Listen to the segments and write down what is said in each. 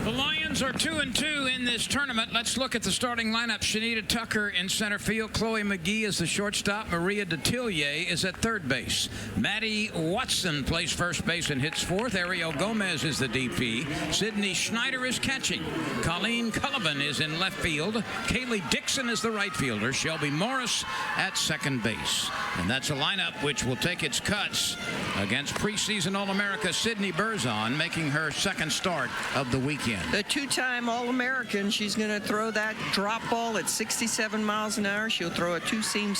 The Lions are 2-2 in this tournament. Let's look at the starting lineup. Shanita Tucker in center field. Chloe McGee is the shortstop. Maria Detillier is at third base. Maddie Watson plays first base and hits fourth. Ariel Gomez is the DP. Sydney Schneider is catching. Colleen Cullivan is in left field. Kaylee Dixon is the right fielder. Shelby Morris at second base. And that's a lineup which will take its cuts against preseason All-America Sydney Berzon, making her second start of the weekend. The two-time All-American, she's going to throw that drop ball at 67 miles an hour. She'll throw a two-seam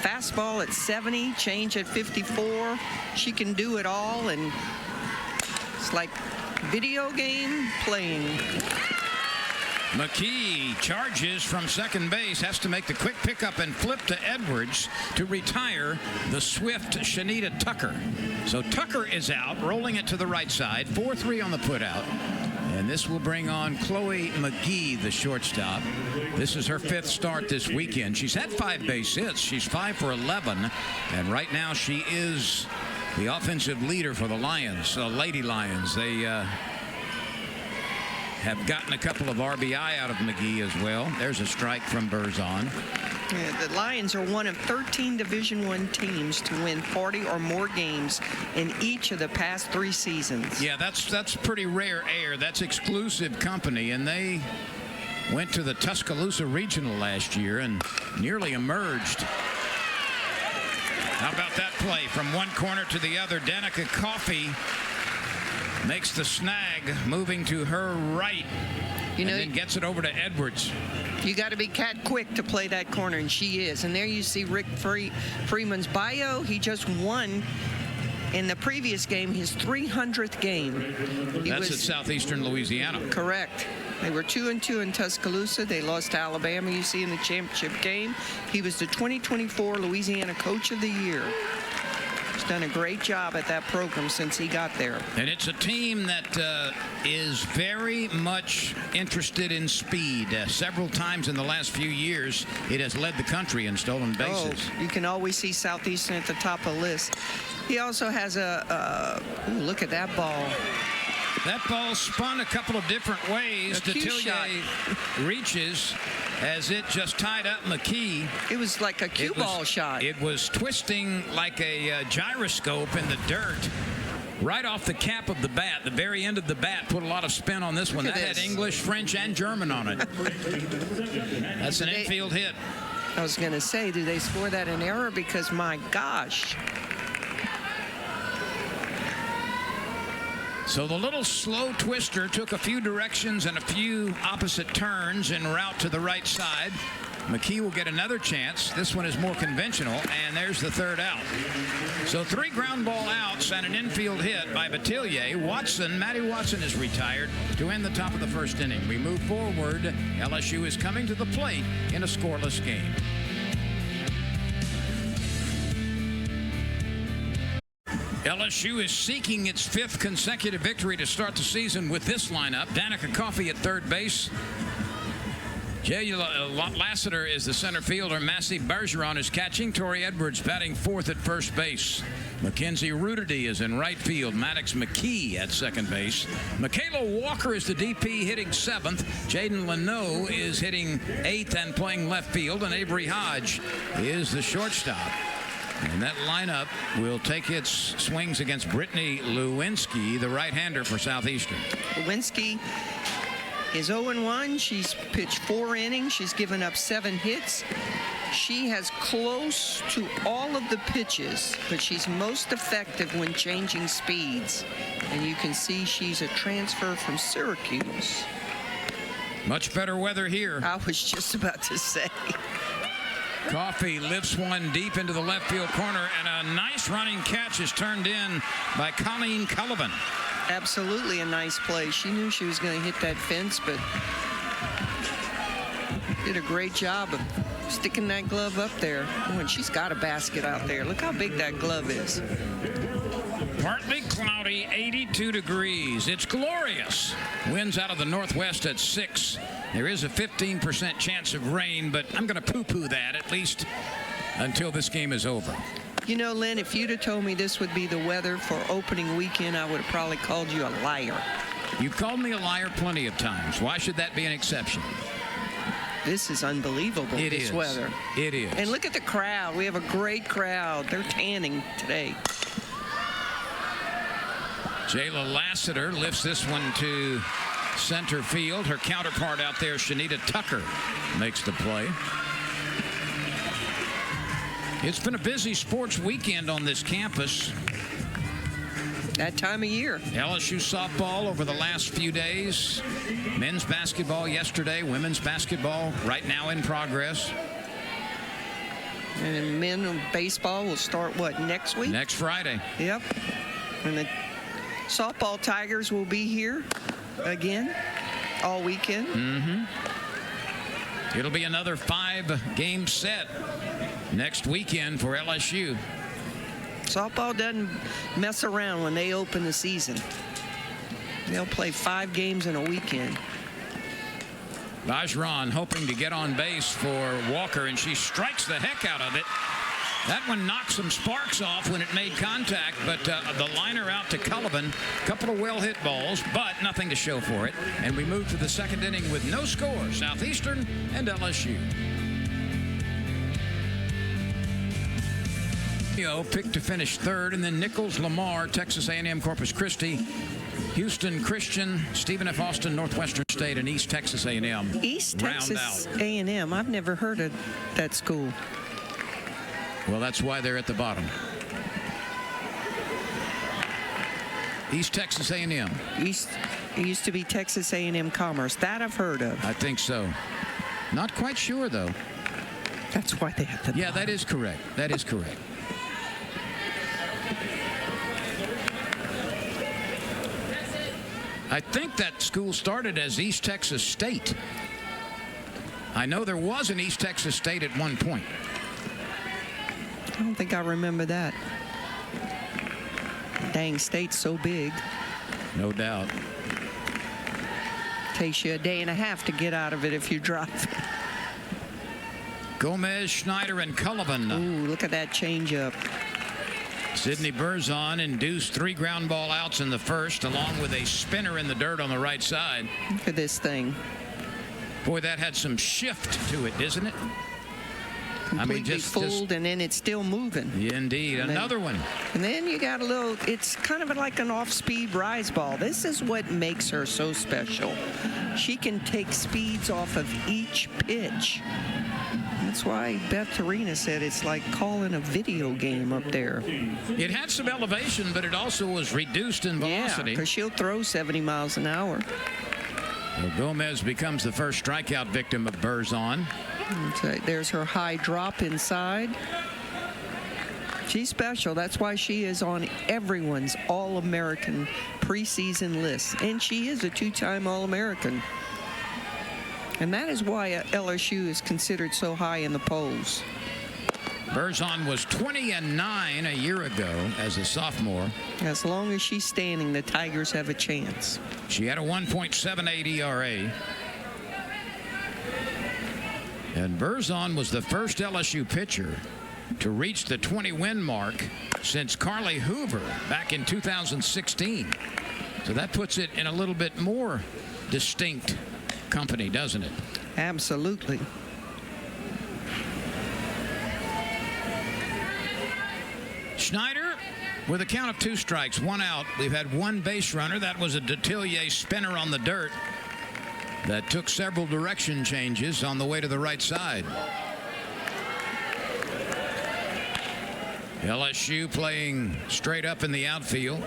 fastball at 70, change at 54. She can do it all, and it's like video game playing. McKee charges from second base, has to make the quick pickup and flip to Edwards to retire the swift Shanita Tucker. So Tucker is out, rolling it to the right side, 4-3 on the putout. And this will bring on Chloe McGee, the shortstop. This is her fifth start this weekend. She's had 5 base hits. She's 5 for 11. And right now she is the offensive leader for the Lions, Lady Lions. They have gotten a couple of RBI out of McGee as well. There's a strike from Berzon. Yeah, the Lions are one of 13 Division I teams to win 40 or more games in each of the past 3 seasons. Yeah, that's pretty rare air. That's exclusive company, and they went to the Tuscaloosa Regional last year and nearly emerged. How about that play from one corner to the other? Danica Coffey makes the snag, moving to her right, and then gets it over to Edwards. You got to be cat quick to play that corner, and she is. And there you see Rick Freeman's bio. He just won in the previous game his 300th game. That's at Southeastern Louisiana. Correct. They were 2-2 in Tuscaloosa. They lost to Alabama, you see, in the championship game. He was the 2024 Louisiana Coach of the Year. He's done a great job at that program since he got there. And it's a team that is very much interested in speed. Several times in the last few years, it has led the country in stolen bases. Oh, you can always see Southeastern at the top of the list. He also has ooh, look at that ball. That ball spun a couple of different ways. Detillier reaches as it just tied up McKee. It was like a cue ball shot. It was twisting like a gyroscope in the dirt. Right off the cap of the bat, the very end of the bat put a lot of spin on this one. That had English, French, and German on it. That's an infield hit. I was going to say, did they score that in error? Because, my gosh. So the little slow twister took a few directions and a few opposite turns en route to the right side. McKee will get another chance. This one is more conventional, and there's the third out. So 3 ground ball outs and an infield hit by Detillier. Maddie Watson is retired to end the top of the first inning. We move forward. LSU is coming to the plate in a scoreless game. LSU is seeking its 5th consecutive victory to start the season with this lineup. Danica Coffey at third base. Jay Lassiter is the center fielder. Massey Bergeron is catching. Tori Edwards batting 4th at first base. Mackenzie Rudity is in right field. Maddox McKee at second base. Michaela Walker is the DP, hitting 7th. Jaden Leno is hitting 8th and playing left field. And Avery Hodge is the shortstop. And that lineup will take its swings against Brittany Lewinsky, the right-hander for Southeastern. Lewinsky is 0-1. She's pitched 4 innings. She's given up 7 hits. She has close to all of the pitches, but she's most effective when changing speeds. And you can see she's a transfer from Syracuse. Much better weather here. I was just about to say. Coffey lifts one deep into the left field corner, and a nice running catch is turned in by Colleen Cullivan. Absolutely a nice play. She knew she was going to hit that fence, but did a great job of sticking that glove up there. Oh, and she's got a basket out there. Look how big that glove is. Partly cloudy, 82 degrees. It's glorious. Winds out of the northwest at 6. There is a 15% chance of rain, but I'm going to poo-poo that at least until this game is over. You know, Lynn, if you'd have told me this would be the weather for opening weekend, I would have probably called you a liar. You've called me a liar plenty of times. Why should that be an exception? This is unbelievable, this weather. It is. And look at the crowd. We have a great crowd. They're tanning today. Jayla Lassiter lifts this one to center field. Her counterpart out there, Shanita Tucker, makes the play. It's been a busy sports weekend on this campus. That time of year. LSU softball over the last few days. Men's basketball yesterday. Women's basketball right now in progress. And men baseball will start, what, next week? Next Friday. Yep. And the softball Tigers will be here again all weekend. It'll be another 5-game set next weekend for LSU. Softball doesn't mess around when they open the season. They'll play 5 games in a weekend. Bajran hoping to get on base for Walker, and she strikes the heck out of it. That one knocked some sparks off when it made contact, but the liner out to Cullivan. A couple of well-hit balls, but nothing to show for it. And we move to the second inning with no score. Southeastern and LSU. Picked to finish third, and then Nichols, Lamar, Texas A&M, Corpus Christi, Houston Christian, Stephen F. Austin, Northwestern State, and East Texas A&M. East Texas A&M. I've never heard of that school. Well, that's why they're at the bottom. East Texas A&M. It used to be Texas A&M Commerce. That I've heard of. I think so. Not quite sure, though. That's why they have the Yeah, that is correct. That is correct. I think that school started as East Texas State. I know there was an East Texas State at one point. I don't think I remember that. Dang, state's so big. No doubt. Takes you a day and a half to get out of it if you drive. Gomez, Schneider, and Cullivan. Ooh, look at that changeup. Sydney Berzon induced 3 ground ball outs in the first, along with a spinner in the dirt on the right side. Look at this thing. Boy, that had some shift to it, isn't it? Completely fooled, and then it's still moving. Yeah, indeed. Another one. And then you got a little, it's kind of like an off-speed rise ball. This is what makes her so special. She can take speeds off of each pitch. That's why Beth Torina said it's like calling a video game up there. It had some elevation, but it also was reduced in velocity. Yeah, because she'll throw 70 miles an hour. Well, Gomez becomes the first strikeout victim of Berzon. There's her high drop inside. She's special. That's why she is on everyone's All-American preseason list. And she is a 2-time All-American. And that is why LSU is considered so high in the polls. Berzon was 20-9 a year ago as a sophomore. As long as she's standing, the Tigers have a chance. She had a 1.78 ERA. And Berzon was the first LSU pitcher to reach the 20-win mark since Carly Hoover back in 2016. So that puts it in a little bit more distinct company, doesn't it? Absolutely. Schneider with a count of 2 strikes, 1 out. We've had 1 base runner. That was a Detillier spinner on the dirt that took several direction changes on the way to the right side. LSU playing straight up in the outfield.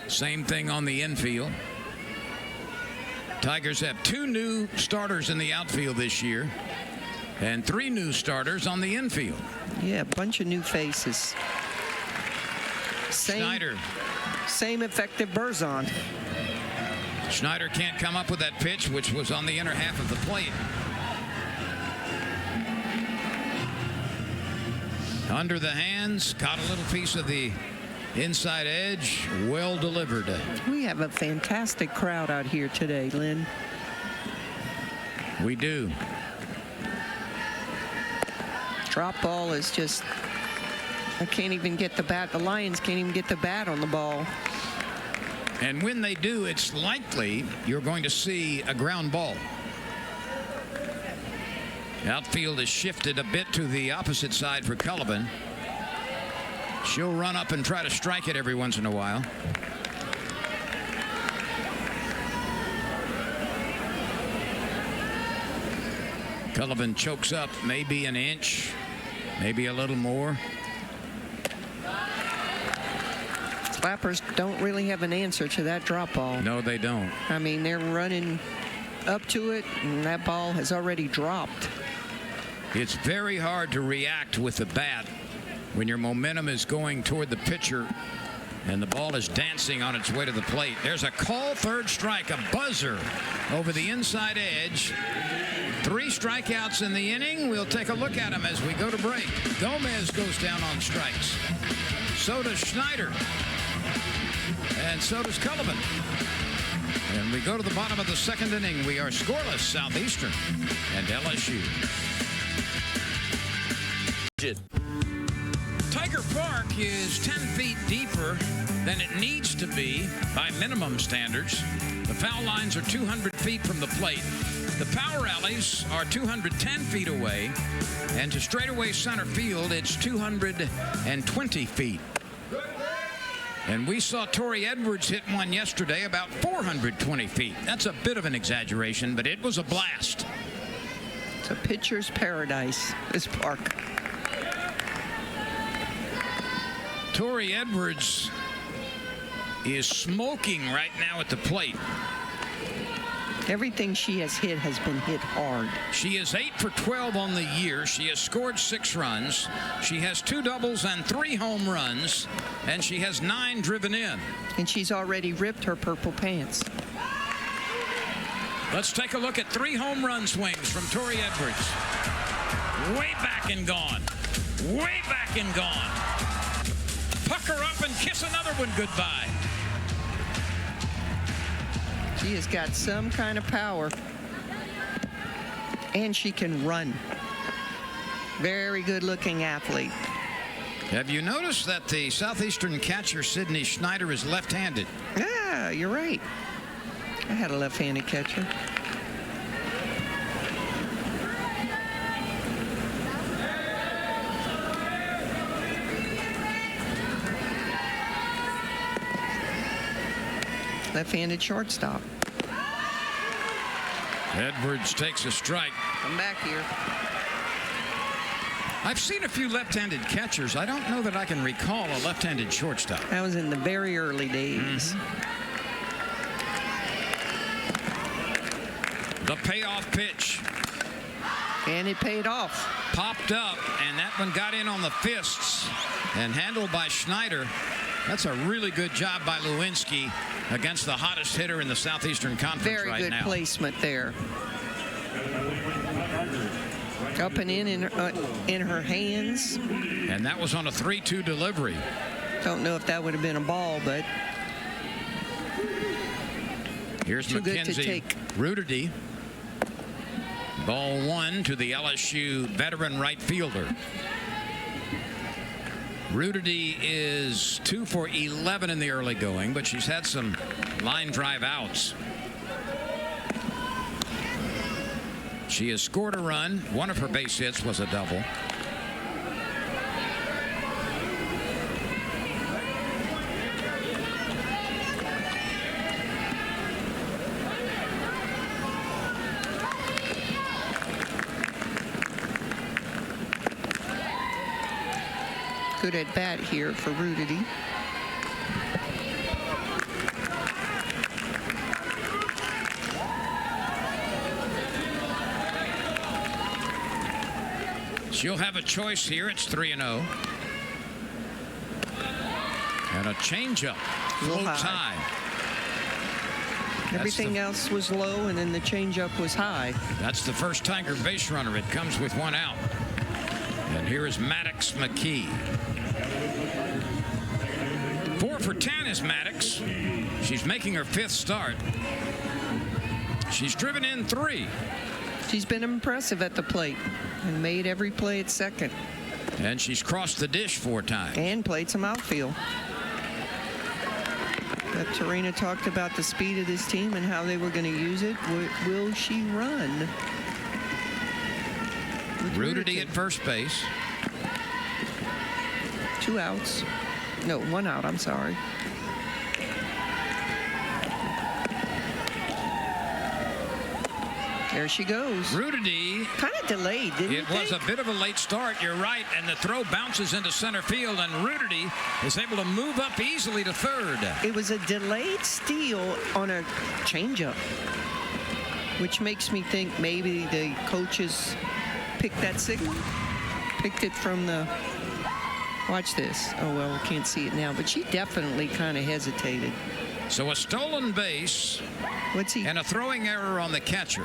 Same thing on the infield. Tigers have 2 new starters in the outfield this year and 3 new starters on the infield. Yeah, a bunch of new faces. Schneider. Same effective Berzon. Schneider can't come up with that pitch, which was on the inner half of the plate. Under the hands, caught a little piece of the inside edge, well delivered. We have a fantastic crowd out here today, Lynn. We do. Drop ball is just, I can't even get the bat. The Lions can't even get the bat on the ball. And when they do, it's likely you're going to see a ground ball. Outfield is shifted a bit to the opposite side for Cullivan. She'll run up and try to strike it every once in a while. Cullivan chokes up maybe an inch, maybe a little more. Flappers don't really have an answer to that drop ball. No, they don't. I mean, they're running up to it, and that ball has already dropped. It's very hard to react with the bat when your momentum is going toward the pitcher and the ball is dancing on its way to the plate. There's a call, third strike, a buzzer over the inside edge. 3 strikeouts in the inning. We'll take a look at them as we go to break. Gomez goes down on strikes. So does Schneider. And so does Cullivan. And we go to the bottom of the second inning. We are scoreless, Southeastern and LSU. Tiger Park is 10 feet deeper than it needs to be by minimum standards. The foul lines are 200 feet from the plate. The power alleys are 210 feet away. And to straightaway center field, it's 220 feet. And we saw Tori Edwards hit one yesterday about 420 feet. That's a bit of an exaggeration, but it was a blast. It's a pitcher's paradise, this park. Tori Edwards is smoking right now at the plate. Everything she has hit has been hit hard. She is 8 for 12 on the year. She has scored 6 runs. She has 2 doubles and 3 home runs, and she has 9 driven in. And she's already ripped her purple pants. Let's take a look at 3 home run swings from Tori Edwards. Way back and gone. Way back and gone. Pucker up and kiss another one goodbye. She has got some kind of power. And she can run. Very good-looking athlete. Have you noticed that the Southeastern catcher, Sydney Schneider, is left-handed? Yeah, you're right. I had a left-handed catcher. Left-handed shortstop. Edwards takes a strike. Come back here. I've seen a few left-handed catchers. I don't know that I can recall a left-handed shortstop. That was in the very early days. The payoff pitch. And it paid off. Popped up, and that one got in on the fists and handled by Schneider. That's a really good job by Lewinsky against the hottest hitter in the Southeastern Conference Very right now. good placement there. Up and in her hands. And that was on a 3-2 delivery. Don't know if that would have been a ball, but here's too good to Mackenzie take. Ruderty. Ball 1 to the LSU veteran right fielder. Ruderty is 2 for 11 in the early going, but she's had some line drive outs. She has scored a run. One of her base hits was a double. Good at bat here for Ruderty. She'll have a choice here. It's 3-0. And a changeup. Floats high. Everything else was low, and then the changeup was high. That's the first Tiger base runner. It comes with 1 out. And here is Maddox McKee. 4 for 10 is Maddox. She's making her 5th start. She's driven in 3. She's been impressive at the plate and made every play at second. And she's crossed the dish 4 times. And played some outfield. Tarina talked about the speed of this team and how they were going to use it. Will she run? Rudity at first base. 2 outs. No, 1 out, I'm sorry. There she goes. Rudity. Kind of delayed, didn't It was a bit of a late start, you're right, and the throw bounces into center field, and Rudity is able to move up easily to third. It was a delayed steal on a changeup, which makes me think maybe the coaches picked that signal, picked it from the... Watch this. Oh, well, we can't see it now, but she definitely kind of hesitated. So a stolen base and a throwing error on the catcher.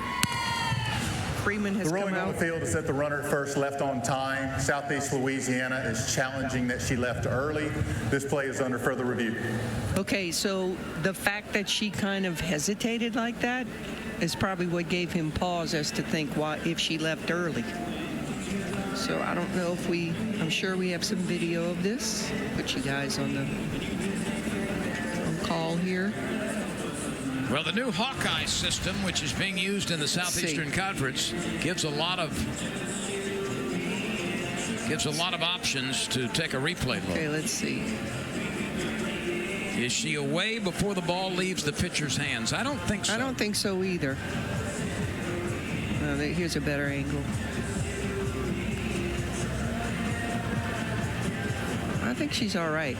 Freeman has come out. The rolling on the field is that the runner at first left on time. Southeast Louisiana is challenging that she left early. This play is under further review. Okay, so the fact that she kind of hesitated like that is probably what gave him pause as to think why if she left early. So I don't know if I'm sure we have some video of this. Put you guys on call here. Well, the new Hawkeye system, which is being used in the Southeastern Conference, gives a lot of options to take a replay look. Okay, let's see. Is she away before the ball leaves the pitcher's hands? I don't think so. I don't think so either. Here's a better angle. I think she's all right.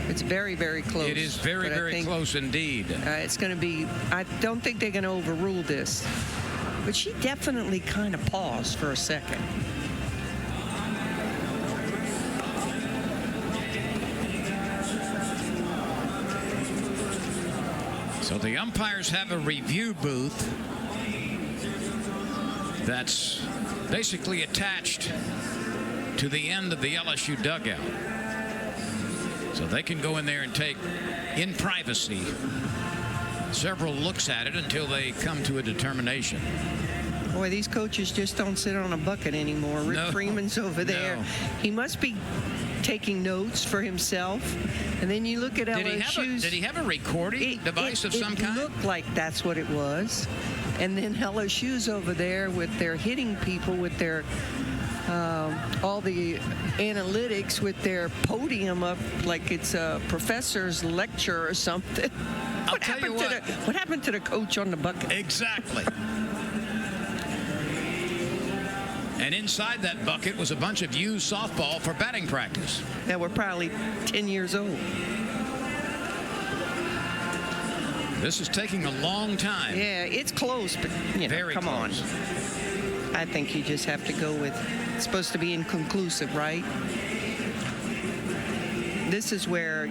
It's very, very close. It is very, very close indeed. It's going to be, I don't think they're going to overrule this. But she definitely kind of paused for a second. So the umpires have a review booth that's basically attached to the end of the LSU dugout. So they can go in there and take, in privacy, several looks at it until they come to a determination. Boy, these coaches just don't sit on a bucket anymore. Rick Freeman's over there. No. He must be taking notes for himself. And then you look at LSU's. Did he have a recording device of some kind? It looked like that's what it was. And then LSU's over there with their hitting people, with their all the analytics, with their podium up like it's a professor's lecture or something. What happened to the coach on the bucket? Exactly. And inside that bucket was a bunch of used softball for batting practice. That were probably 10 years old. This is taking a long time. Yeah, it's close, but Very come close. on. I think you just have to go with, it's supposed to be inconclusive, right? This is where,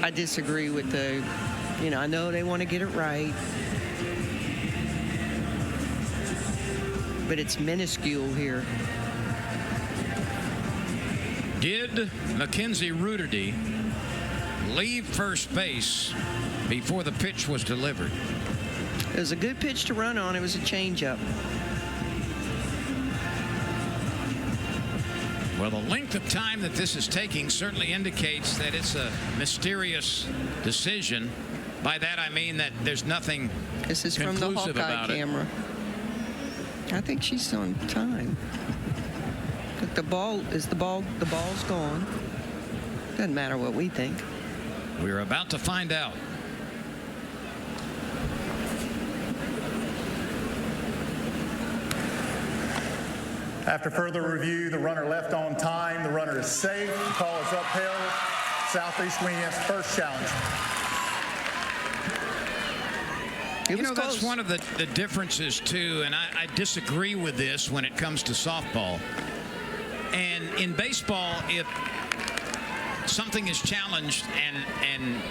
I disagree with the, I know they want to get it right. But it's minuscule here. Did Mackenzie Rudity leave first base before the pitch was delivered? It was a good pitch to run on. It was a changeup. Well, the length of time that this is taking certainly indicates that it's a mysterious decision. By that I mean that there's nothing This is from the Hawkeye camera. I think she's on time. But the ball's gone. Doesn't matter what we think. We're about to find out. After further review, the runner left on time. The runner is safe. The call is upheld. Southeast Louisiana's first challenge. That's one of the differences, too, and I disagree with this when it comes to softball. And in baseball, if something is challenged and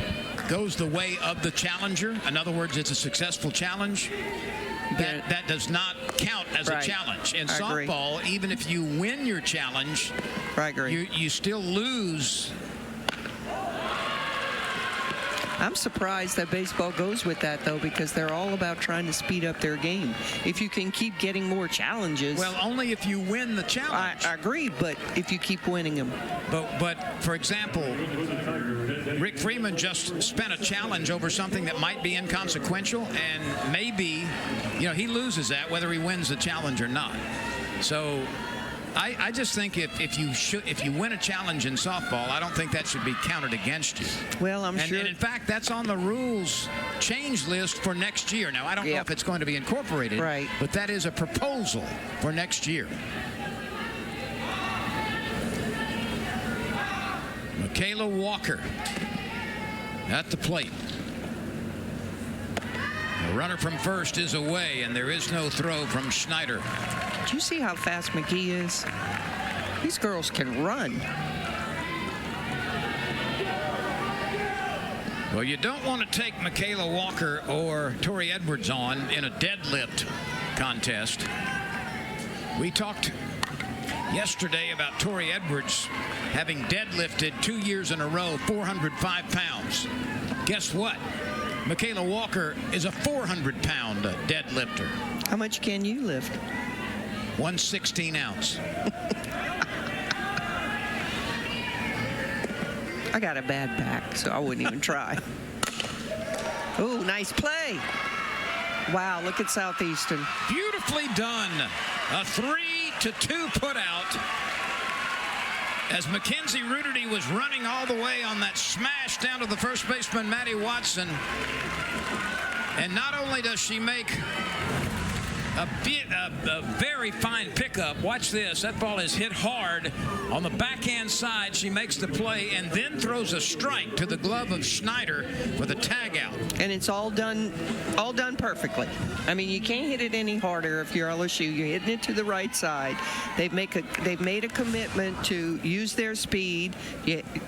goes the way of the challenger, in other words, it's a successful challenge, that does not count as a challenge. In softball, even if you win your challenge, you still lose. I'm surprised that baseball goes with that, though, because they're all about trying to speed up their game. If you can keep getting more challenges. Well, only if you win the challenge. I agree, but if you keep winning them. But for example, Rick Freeman just spent a challenge over something that might be inconsequential, and maybe, he loses that whether he wins the challenge or not. So I just think if you win a challenge in softball, I don't think that should be counted against you. Well, I'm sure. And in fact, that's on the rules change list for next year. Now, I don't know if it's going to be incorporated, right, but that is a proposal for next year. Michaela Walker at the plate. The runner from first is away, and there is no throw from Schneider. Do you see how fast McGee is? These girls can run. Well, you don't want to take Michaela Walker or Tori Edwards on in a deadlift contest. We talked yesterday about Tori Edwards having deadlifted 2 years in a row 405 pounds. Guess what? Michaela Walker is a 400-pound deadlifter. How much can you lift? 116 ounce. I got a bad back, so I wouldn't even try. Oh, nice play. Wow, look at Southeastern. Beautifully done. A 3-2 put out as Mackenzie Ruderty was running all the way on that smash down to the first baseman, Maddie Watson. And not only does she make a very fine pickup. Watch this. That ball is hit hard on the backhand side. She makes the play and then throws a strike to the glove of Schneider with a tag out. And it's all done perfectly. I mean, you can't hit it any harder if you're LSU. You're hitting it to the right side. They've made a commitment to use their speed.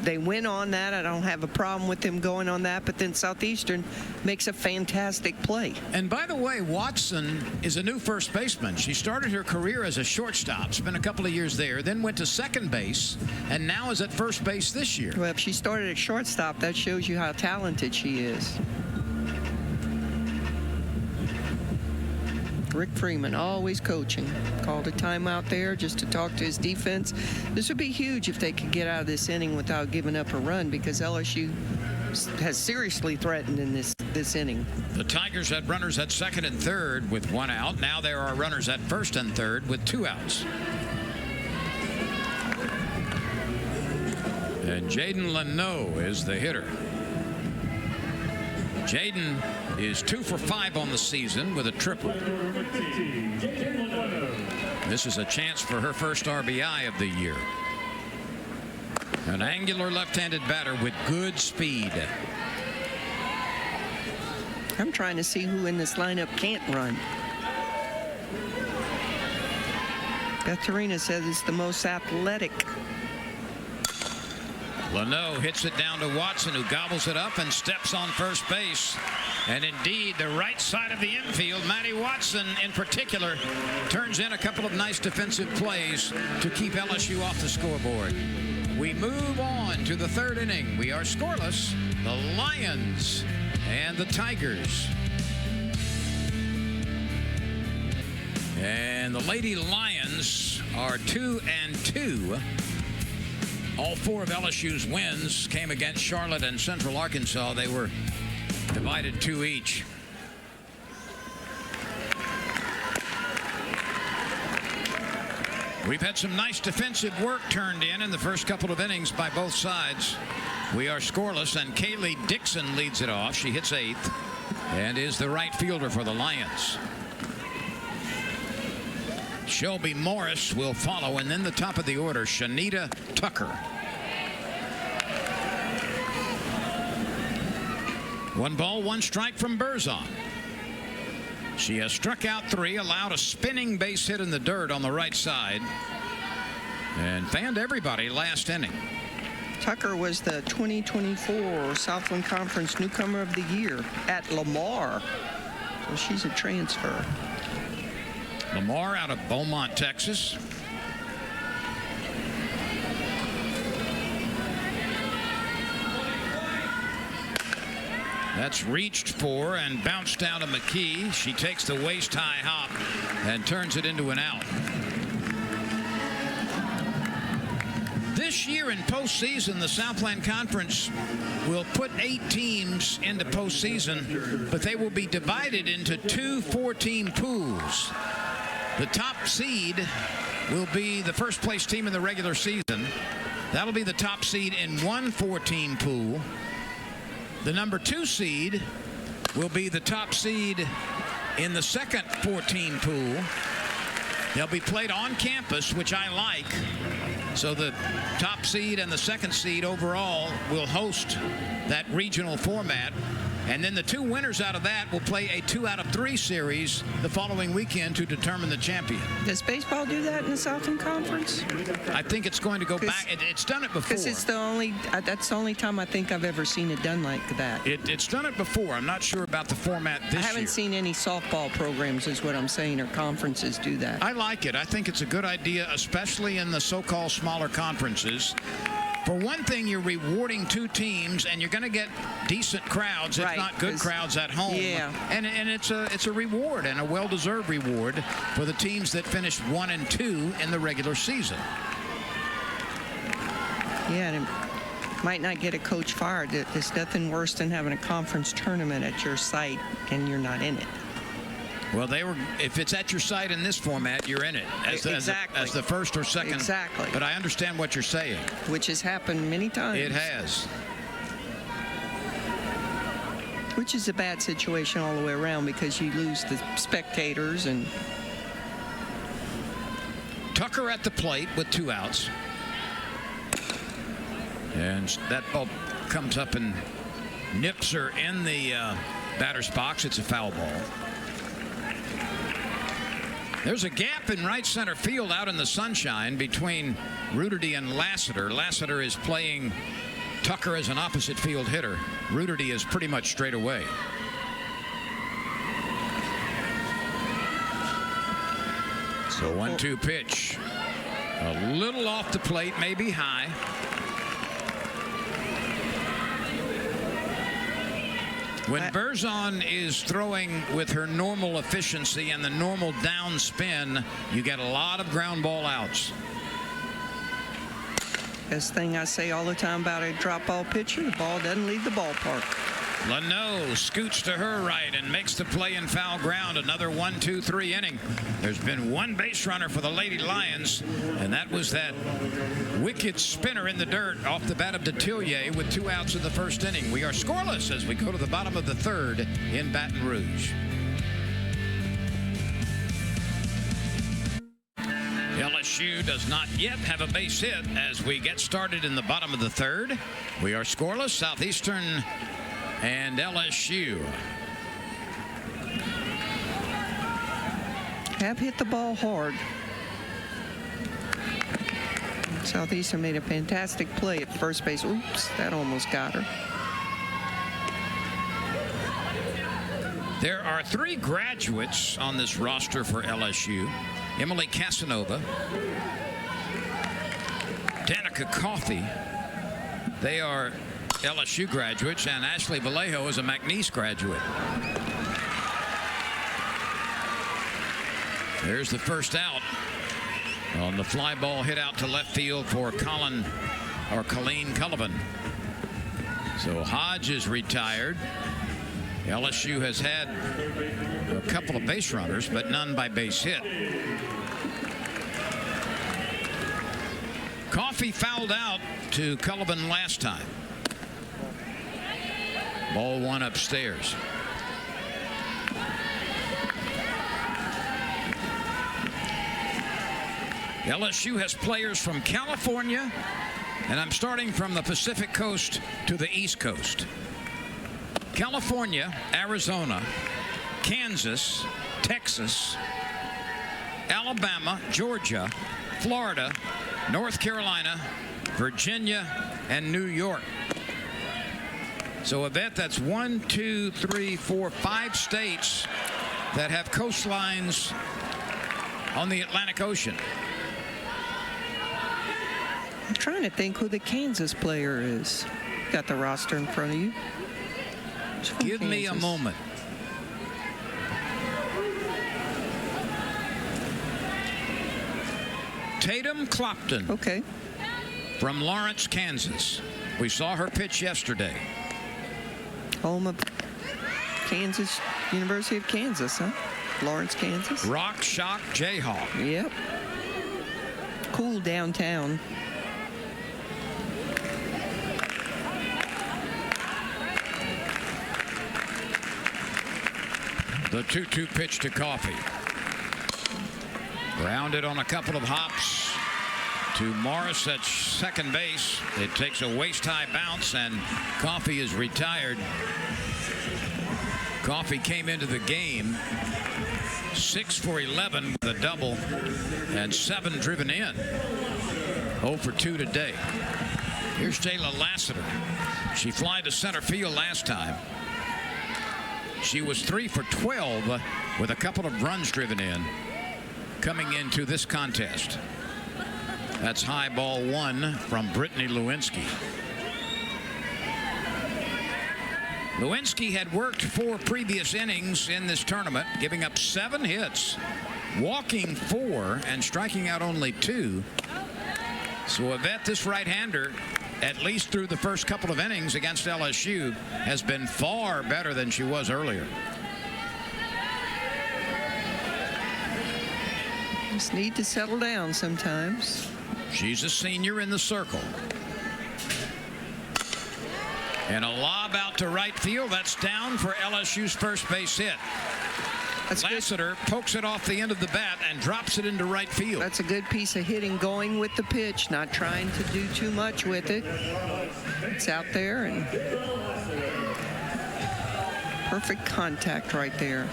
They win on that. I don't have a problem with them going on that. But then Southeastern makes a fantastic play. And by the way, Watson is a new first baseman. She started her career as a shortstop, spent a couple of years there, then went to second base, and now is at first base this year. Well, if she started at shortstop, that shows you how talented she is. Rick Freeman, always coaching. Called a timeout there just to talk to his defense. This would be huge if they could get out of this inning without giving up a run, because LSU has seriously threatened in this inning. The Tigers had runners at second and third with one out. Now there are runners at first and third with 2 outs. And Jaden Leno is the hitter. Jaden is 2 for 5 on the season with a triple. This is a chance for her first RBI of the year. An angular left-handed batter with good speed. I'm trying to see who in this lineup can't run. Betharina says it's the most athletic. Leno hits it down to Watson, who gobbles it up and steps on first base. And indeed, the right side of the infield, Maddie Watson in particular, turns in a couple of nice defensive plays to keep LSU off the scoreboard. We move on to the third inning. We are scoreless. The Lions and the Tigers. And the Lady Lions are 2-2. All 4 of LSU's wins came against Charlotte and Central Arkansas. They were divided 2 each. We've had some nice defensive work turned in the first couple of innings by both sides. We are scoreless, and Kaylee Dixon leads it off. She hits 8th and is the right fielder for the Lions. Shelby Morris will follow, and then the top of the order, Shanita Tucker. 1 ball, 1 strike from Berzon. She has struck out 3, allowed a spinning base hit in the dirt on the right side, and fanned everybody last inning. Tucker was the 2024 Southland Conference Newcomer of the Year at Lamar. So she's a transfer. Lamar out of Beaumont, Texas. That's reached for and bounced down to McKee. She takes the waist-high hop and turns it into an out. This this year in postseason, the Southland Conference will put 8 teams into postseason, but they will be divided into 2 4-team pools. The top seed will be the first place team in the regular season. That'll be the top seed in 1 4-team pool. The number 2 seed will be the top seed in the second 4-team pool. They'll be played on campus, which I like. So the top seed and the second seed overall will host that regional format. And then the 2 winners out of that will play a 2-out-of-3 series the following weekend to determine the champion. Does baseball do that in the Southern Conference? I think it's going to go back. It's done it before. Because it's that's the only time I think I've ever seen it done like that. It's done it before. I'm not sure about the format this year. I haven't seen any softball programs, is what I'm saying, or conferences do that. I like it. I think it's a good idea, especially in the so-called smaller conferences. For one thing, you're rewarding 2 teams, and you're going to get decent crowds, if not good crowds at home. Yeah. And it's a reward, and a well-deserved reward for the teams that finished 1 and 2 in the regular season. Yeah, and it might not get a coach fired. There's nothing worse than having a conference tournament at your site and you're not in it. Well, if it's at your site in this format, you're in it as the first or second. Exactly. But I understand what you're saying. Which has happened many times. It has. Which is a bad situation all the way around because you lose the spectators. And Tucker at the plate with 2 outs. And that ball comes up and nips her in the batter's box. It's a foul ball. There's a gap in right center field out in the sunshine between Ruderty and Lassiter. Lassiter is playing Tucker as an opposite field hitter. Ruderty is pretty much straight away. So 1-2 pitch. A little off the plate, maybe high. When Berzon is throwing with her normal efficiency and the normal down spin, you get a lot of ground ball outs. Best thing I say all the time about a drop ball pitcher, the ball doesn't leave the ballpark. Leno scoots to her right and makes the play in foul ground. Another 1-2-3 inning. There's been 1 base runner for the Lady Lions, and that was that wicked spinner in the dirt off the bat of Detillier with 2 outs in the first inning. We are scoreless as we go to the bottom of the 3rd in Baton Rouge. LSU does not yet have a base hit as we get started in the bottom of the 3rd. We are scoreless. Southeastern and LSU have hit the ball hard. Southeastern made a fantastic play at first base. Oops, that almost got her. There are 3 graduates on this roster for LSU. Emily Casanova, Danica Coffey. They are LSU graduates, and Ashley Vallejo is a McNeese graduate. There's the first out on the fly ball hit out to left field for Colleen Cullivan. So Hodge is retired. LSU has had a couple of base runners, but none by base hit. Coffey fouled out to Cullivan last time. Ball 1 upstairs. LSU has players from California, and I'm starting from the Pacific Coast to the East Coast. California, Arizona, Kansas, Texas, Alabama, Georgia, Florida, North Carolina, Virginia, and New York. So, Yvette, that's 1, 2, 3, 4, 5 states that have coastlines on the Atlantic Ocean. I'm trying to think who the Kansas player is. Got the roster in front of you. Give me a moment. Tatum Clopton. Okay. from Lawrence, Kansas. We saw her pitch yesterday. Home of Kansas, University of Kansas, huh? Lawrence, Kansas. Rock, shock, Jayhawk. Yep. Cool downtown. The 2-2 pitch to Coffey. Grounded on a couple of hops to Morris at second base. It takes a waist-high bounce, and Coffey is retired. Coffey came into the game 6 for 11 with a double and 7 driven in. 0 for 2 today. Here's Jayla Lassiter. She fly to center field last time. She was 3 for 12 with a couple of runs driven in coming into this contest. That's high ball 1 from Brittany Lewinsky. Lewinsky had worked 4 previous innings in this tournament, giving up 7 hits, walking 4, and striking out only 2. So Yvette, this right-hander, at least through the first couple of innings against LSU, has been far better than she was earlier. Just need to settle down sometimes. She's a senior in the circle. And a lob out to right field. That's down for LSU's first base hit. That's Lassiter pokes it off the end of the bat and drops it into right field. That's a good piece of hitting, going with the pitch, not trying to do too much with it. It's out there, and perfect contact right there.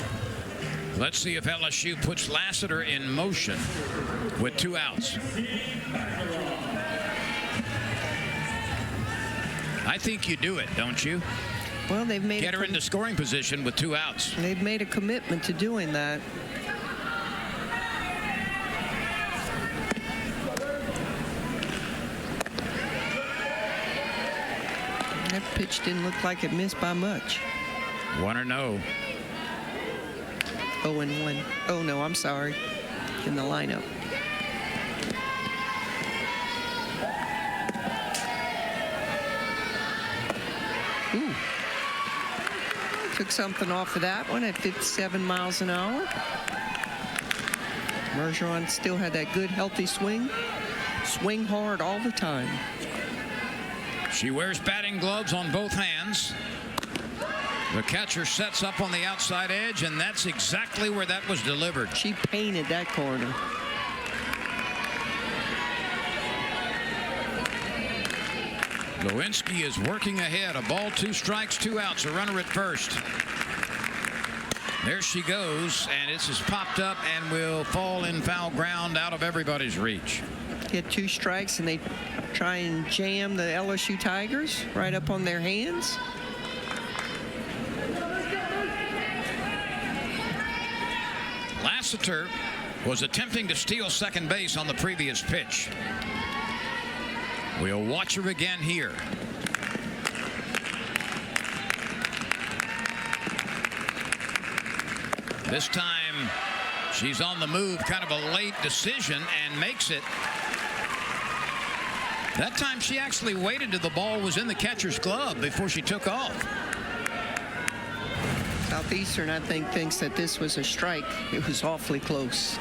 Let's see if LSU puts Lassiter in motion with 2 outs. I think you do it, don't you? Well, they've made Get her into scoring position with 2 outs. They've made a commitment to doing that. That pitch didn't look like it missed by much. 1-0. 0-1. Oh, no, I'm sorry. In the lineup. Ooh. Took something off of that one at 57 miles an hour. Bergeron still had that good, healthy swing. Swing hard all the time. She wears batting gloves on both hands. The catcher sets up on the outside edge, and that's exactly where that was delivered. She painted that corner. Lewinsky is working ahead. A ball, 2 strikes, 2 outs. A runner at first. There she goes, and it's just popped up and will fall in foul ground out of everybody's reach. Get 2 strikes, and they try and jam the LSU Tigers right up on their hands. Lassiter was attempting to steal second base on the previous pitch. We'll watch her again here. This time she's on the move, kind of a late decision, and makes it. That time she actually waited till the ball was in the catcher's glove before she took off. Southeastern, I think, thinks that this was a strike. It was awfully close.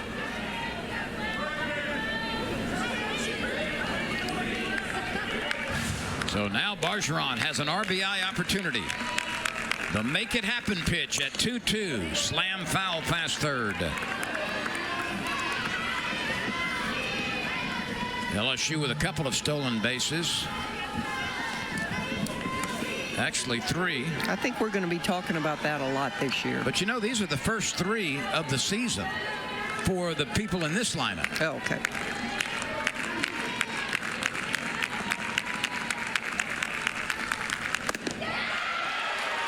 So now Bergeron has an RBI opportunity. The make it happen pitch at 2-2. Slam foul past third. LSU with a couple of stolen bases. Actually 3. I think we're going to be talking about that a lot this year. But you know, these are the first 3 of the season for the people in this lineup. Oh, okay.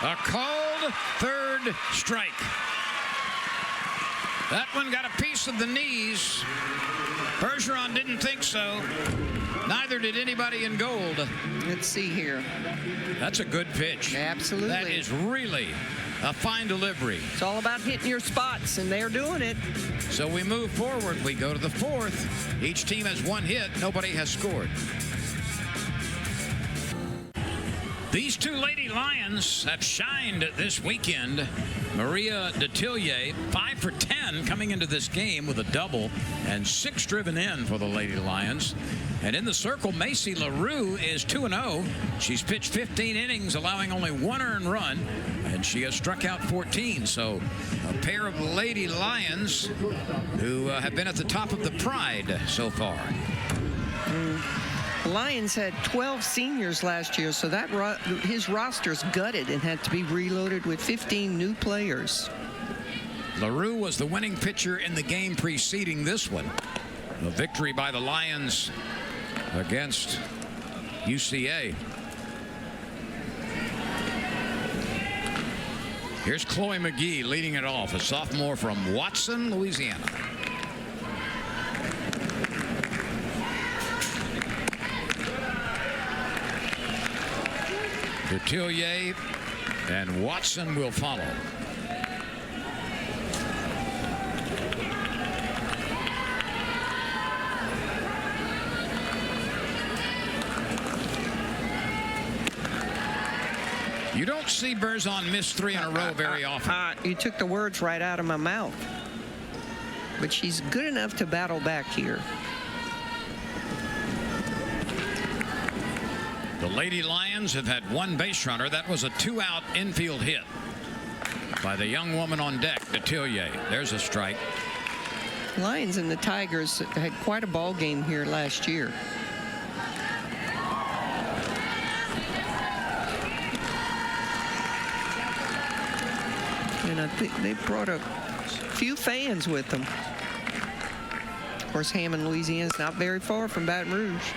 A called third strike. That one got a piece of the knees. Bergeron didn't think so. Neither did anybody in gold. Let's see here. That's a good pitch. Absolutely. That is really a fine delivery. It's all about hitting your spots, and they're doing it. So we move forward. We go to the 4th. Each team has 1 hit. Nobody has scored. These two Lady Lions have shined this weekend. Maria Detillier, 5 for 10 coming into this game with a double and 6 driven in for the Lady Lions. And in the circle, Macy LaRue is 2-0. She's pitched 15 innings, allowing only 1 earned run, and she has struck out 14. So a pair of Lady Lions who have been at the top of the Pride so far. Lions had 12 seniors last year, so that his roster's gutted and had to be reloaded with 15 new players. LaRue was the winning pitcher in the game preceding this one. A victory by the Lions against UCA. Here's Chloe McGee leading it off, a sophomore from Watson, Louisiana. Detillier and Watson will follow. You don't see Berzon miss 3 in a row very often. You took the words right out of my mouth. But she's good enough to battle back here. The Lady Lions have had 1 base runner. That was a 2-out infield hit by the young woman on deck, Detillier. There's a strike. Lions and the Tigers had quite a ball game here last year. And I think they brought a few fans with them. Of course, Hammond, Louisiana is not very far from Baton Rouge.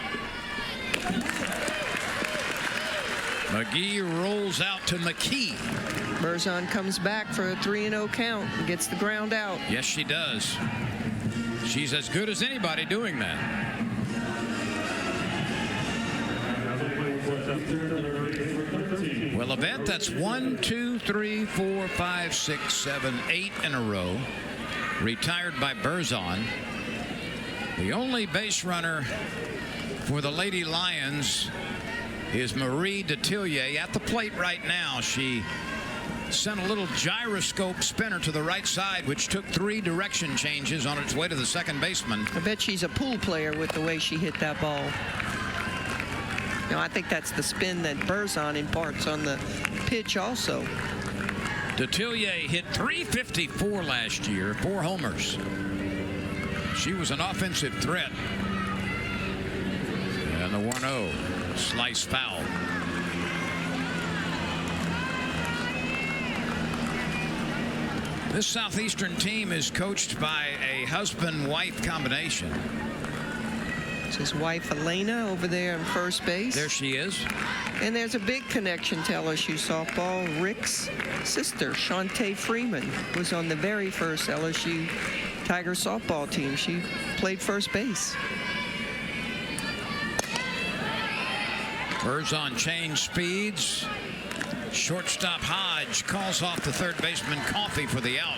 McGee rolls out to McKee. Berzon comes back for a 3-0 count and gets the ground out. Yes, she does. She's as good as anybody doing that. Well, Yvette, that's 1, 2, 3, 4, 5, 6, 7, 8 in a row. Retired by Berzon. The only base runner for the Lady Lions is Marie Detillier at the plate right now. She sent a little gyroscope spinner to the right side, which took 3 direction changes on its way to the second baseman. I bet she's a pool player with the way she hit that ball. You know, I think that's the spin that Berzon imparts on the pitch also. Detillier hit .354 last year, 4 homers. She was an offensive threat. And the 1-0. Slice foul. This Southeastern team is coached by a husband-wife combination. It's his wife Elena over there in first base. There she is. And there's a big connection to LSU softball. Rick's sister, Shantae Freeman, was on the very first LSU Tiger softball team. She played first base. Berzon changed speeds. Shortstop Hodge calls off the third baseman Coffey for the out.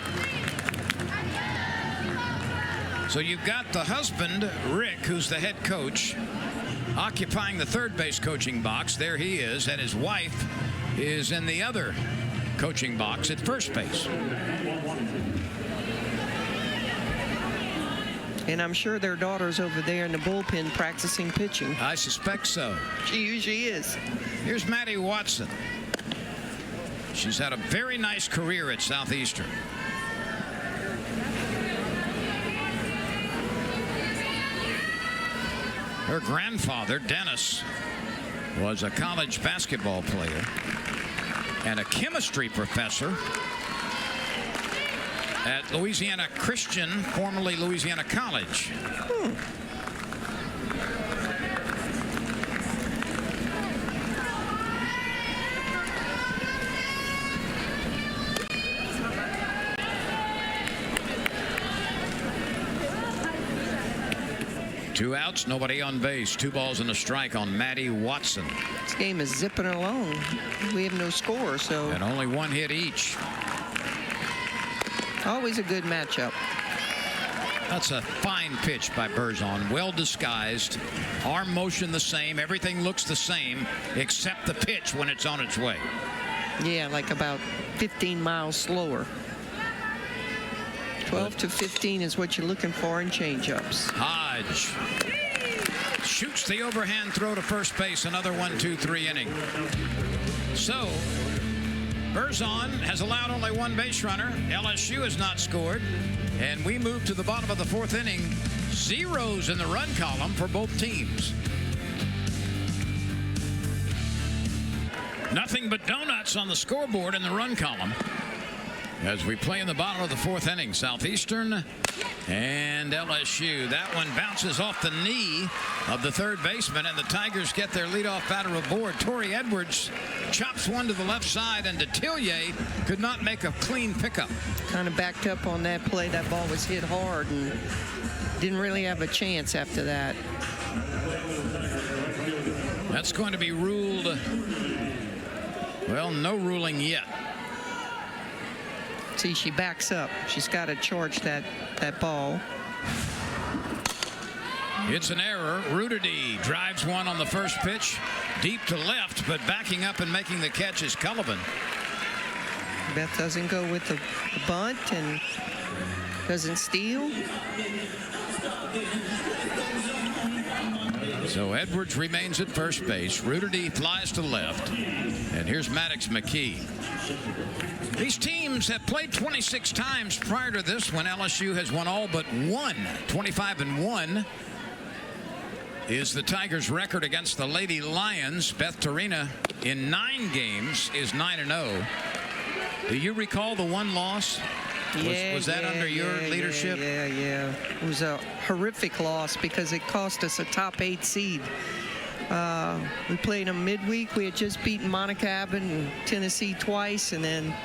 So you've got the husband, Rick, who's the head coach, occupying the third base coaching box. There he is, and his wife is in the other coaching box at first base. And I'm sure their daughter's over there in the bullpen practicing pitching. I suspect so. She usually is. Here's Maddie Watson. She's had a very nice career at Southeastern. Her grandfather, Dennis, was a college basketball player and a chemistry professor at Louisiana Christian, formerly Louisiana College. Two outs, nobody on base. 2 balls and a strike on Maddie Watson. This game is zipping along. We have no score, so. And only 1 hit each. Always a good matchup. That's a fine pitch by Berzon. Well disguised. Arm motion the same. Everything looks the same except the pitch when it's on its way. Yeah, like about 15 miles slower. 12 to 15 is what you're looking for in changeups. Hodge shoots the overhand throw to first base. Another 1-2-3 inning. So Berzon has allowed only one base runner. LSU has not scored. And we move to the bottom of the fourth inning. Zeros in the run column for both teams. Nothing but donuts on the scoreboard in the run column as we play in the bottom of the fourth inning. Southeastern and LSU. That one bounces off the knee of the third baseman, and the Tigers get their leadoff batter aboard. Torrey Edwards chops one to the left side, and Detillier could not make a clean pickup. Kind of backed up on that play. That ball was hit hard and didn't really have a chance after that. That's going to be ruled. Well, no ruling yet. See, she backs up. She's got to charge that ball. It's an error. Rudity drives one on the first pitch deep to left, but backing up and making the catch is Cullivan. Beth doesn't go with the bunt and doesn't steal. So Edwards remains at first base. Rudity flies to left. And here's Maddox McKee. These teams have played 26 times prior to this when LSU has won all but one. 25-1 is the Tigers' record against the Lady Lions. Beth Torina in 9 games is 9-0. Do you recall the one loss? Was that under your leadership? Yeah. It was a horrific loss because it cost us a top 8 seed. We played them midweek. We had just beaten Monica Abbott and Tennessee twice, and then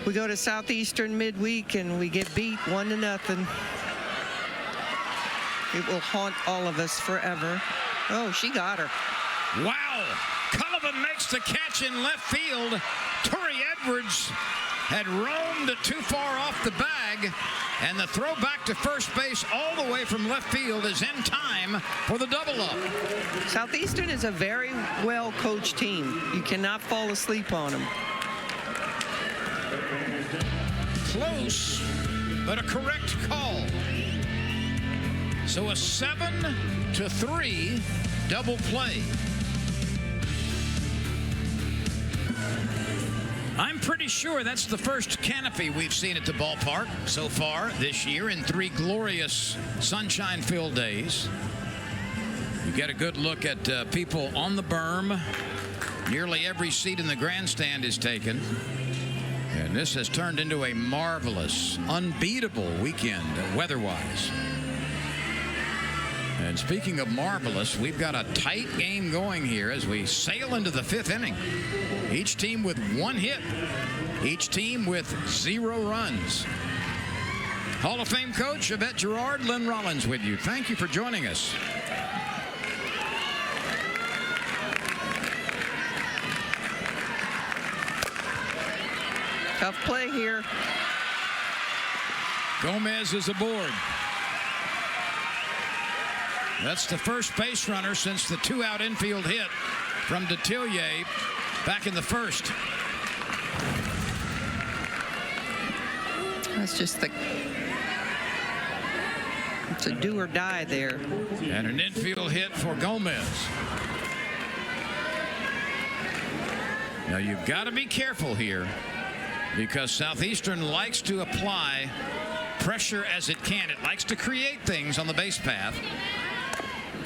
we go to Southeastern midweek and we get beat 1-0. It will haunt all of us forever. Oh, she got her. Wow. Cullivan makes the catch in left field. Torrey Edwards had roamed too far off the bag, and the throw back to first base all the way from left field is in time for the double up. Southeastern is a very well coached team. You cannot fall asleep on them. Close, but a correct call. So a 7-3 double play. I'm pretty sure that's the first canopy we've seen at the ballpark so far this year in 3 glorious sunshine-filled days. You get a good look at people on the berm. Nearly every seat in the grandstand is taken. And this has turned into a marvelous, unbeatable weekend weather-wise. And speaking of marvelous, we've got a tight game going here as we sail into the 5th inning. Each team with 1 hit. Each team with 0 runs. Hall of Fame coach Yvette Girard, Lynn Rollins with you. Thank you for joining us. Tough play here. Gomez is aboard. That's the first base runner since the 2-out infield hit from Detillier back in the first. That's just it's a do or die there. And an infield hit for Gomez. Now you've got to be careful here because Southeastern likes to apply pressure as it can. It likes to create things on the base path.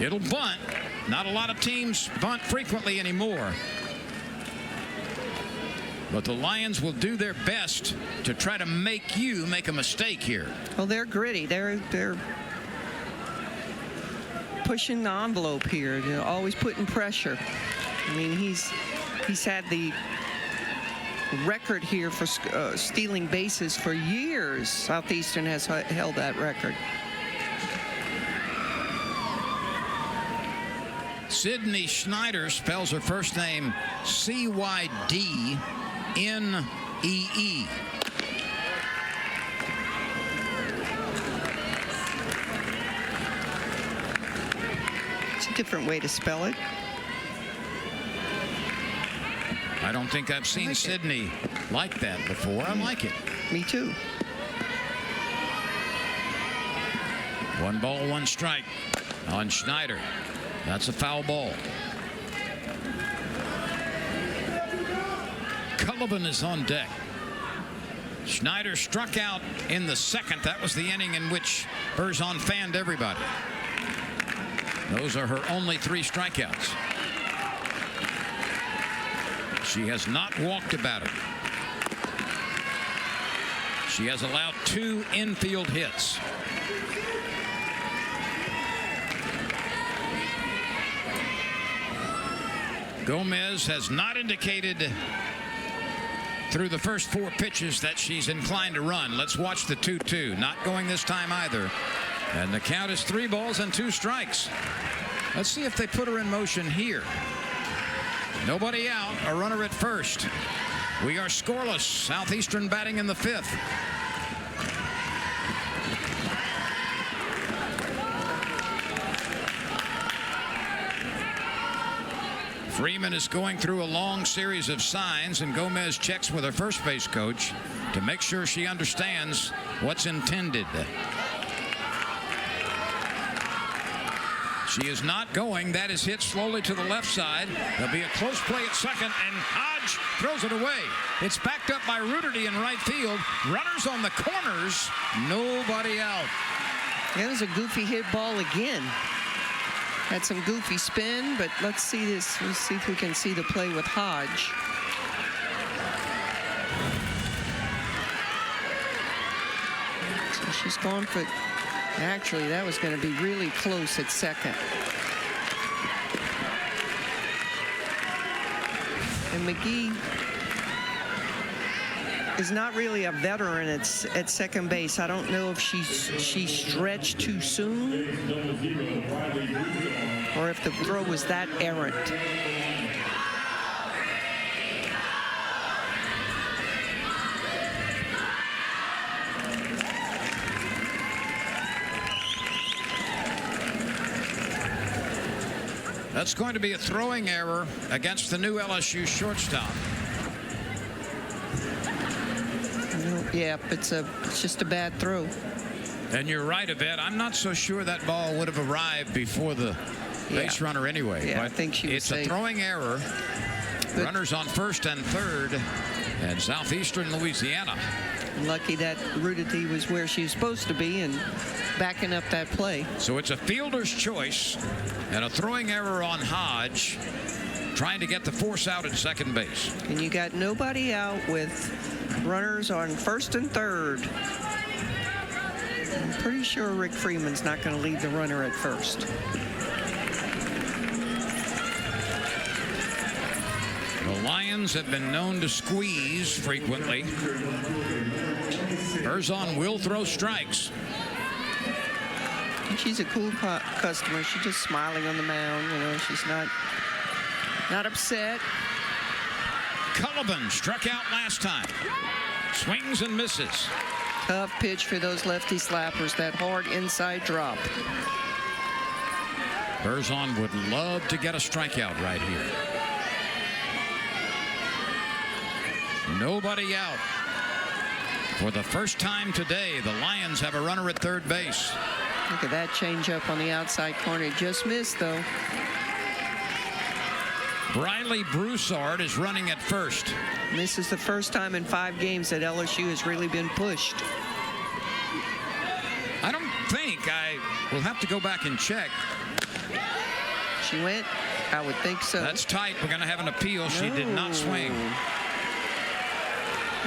It'll bunt. Not a lot of teams bunt frequently anymore. But the Lions will do their best to try to make you make a mistake here. Well, they're gritty. They're pushing the envelope here. You know, always putting pressure. I mean, he's had the record here for stealing bases for years. Southeastern has held that record. Sydney Schneider spells her first name C-Y-D-N-E-E. It's a different way to spell it. I don't think I've seen like Sydney like that before. I like it. Me too. 1 ball, 1 strike on Schneider. That's a foul ball. Cullivan is on deck. Schneider struck out in the second. That was the inning in which Berzon fanned everybody. Those are her only 3 strikeouts. She has not walked a batter. She has allowed 2 infield hits. Gomez has not indicated through the first 4 pitches that she's inclined to run. Let's watch the 2-2. Not going this time either. And the count is 3 balls and 2 strikes. Let's see if they put her in motion here. Nobody out. A runner at first. We are scoreless. Southeastern batting in the 5th. Freeman is going through a long series of signs, and Gomez checks with her first base coach to make sure she understands what's intended. She is not going. That is hit slowly to the left side. There'll be a close play at second, and Hodge throws it away. It's backed up by Ruderty in right field. Runners on the corners. Nobody out. That was a goofy hit ball again. Had some goofy spin, but let's see this. Let's see if we can see the play with Hodge. So she's going for, actually, that was going to be really close at second. And McGee is not really a veteran at second base. I don't know if she stretched too soon or if the throw was that errant. That's going to be a throwing error against the new LSU shortstop. Yeah, it's just a bad throw. And you're right, Yvette. I'm not so sure that ball would have arrived before the base runner anyway. Yeah, but I think she was it's safe. A throwing error. Good. Runners on first and third, and Southeastern Louisiana. Lucky that Ruderty was where she was supposed to be and backing up that play. So it's a fielder's choice and a throwing error on Hodge, trying to get the force out at second base. And you got nobody out with runners on first and third. I'm pretty sure Rick Freeman's not going to leave the runner at first. The Lions have been known to squeeze frequently. Berzon will throw strikes. She's a cool customer. She's just smiling on the mound. You know, she's not upset. Cullivan struck out last time. Swings and misses. Tough pitch for those lefty slappers, that hard inside drop. Berzon would love to get a strikeout right here. Nobody out. For the first time today, the Lions have a runner at third base. Look at that changeup on the outside corner. Just missed, though. Briley Broussard is running at first. And this is the first time in 5 games that LSU has really been pushed. I don't think. I will have to go back and check. She went? I would think so. That's tight. We're going to have an appeal. She did not swing.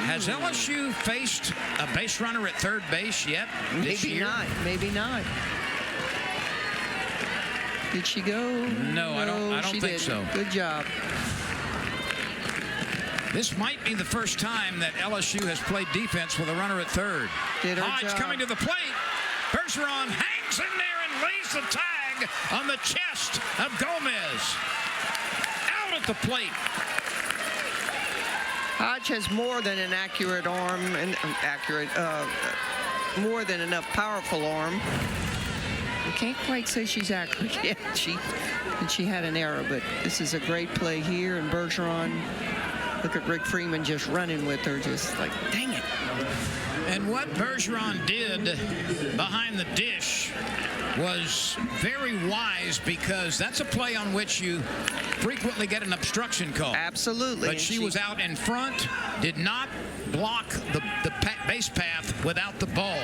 Has LSU faced a base runner at third base yet this year? Maybe not. Maybe not. Did she go? No, I don't think didn't. so. Good job. This might be the first time that LSU has played defense with a runner at third. Did her Hodge job. coming to the plate. Bergeron hangs in there and lays the tag on the chest of Gomez. Out at the plate. Hodge has more than an accurate arm and more than enough powerful arm. I can't quite say she's accurate yet. She had an error, but this is a great play here. And Bergeron, look at Rick Freeman just running with her, just like, dang it. And what Bergeron did behind the dish was very wise, because that's a play on which you frequently get an obstruction call. Absolutely. But she was out in front, did not block the base path without the ball,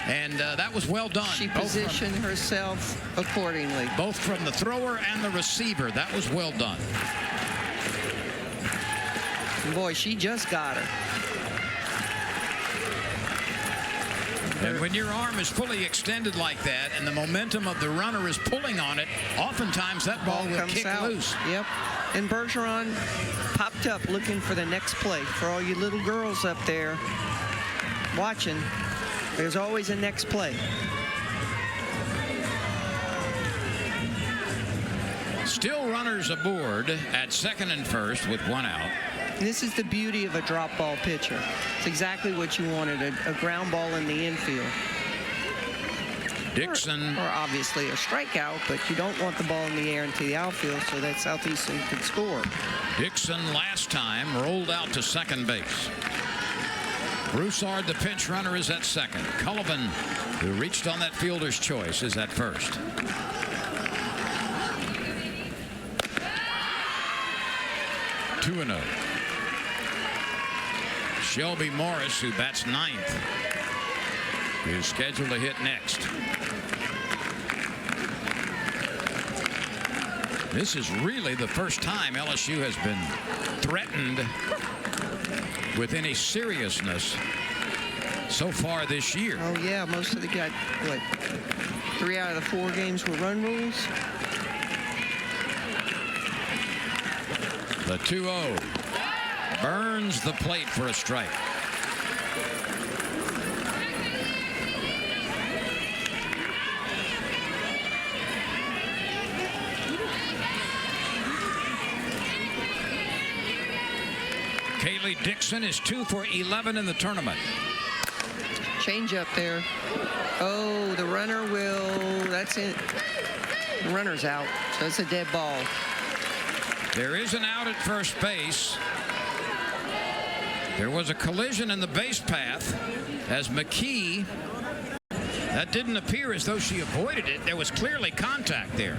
and that was well done. She positioned herself accordingly. Both from the thrower and the receiver. That was well done. Boy, she just got her. And when your arm is fully extended like that and the momentum of the runner is pulling on it, oftentimes that ball will kick loose. Yep. And Bergeron popped up looking for the next play. For all you little girls up there watching, there's always a next play. Still runners aboard at second and first with one out. This is the beauty of a drop ball pitcher. It's exactly what you wanted, a ground ball in the infield. Dixon. Or obviously a strikeout, but you don't want the ball in the air into the outfield so that Southeastern could score. Dixon last time rolled out to second base. Broussard, the pinch runner, is at second. Cullivan, who reached on that fielder's choice, is at first. Two and 0. Shelby Morris, who bats ninth, is scheduled to hit next. This is really the first time LSU has been threatened with any seriousness so far this year. Oh, yeah, most of the guys, what, 3 out of the 4 games were run rules? The 2-0 burns the plate for a strike. Kaylee Dixon is 2 for 11 in the tournament. Change up there. Oh, the runner will, that's it. The runner's out, so it's a dead ball. There is an out at first base. There was a collision in the base path as McKee. That didn't appear as though she avoided it. There was clearly contact there.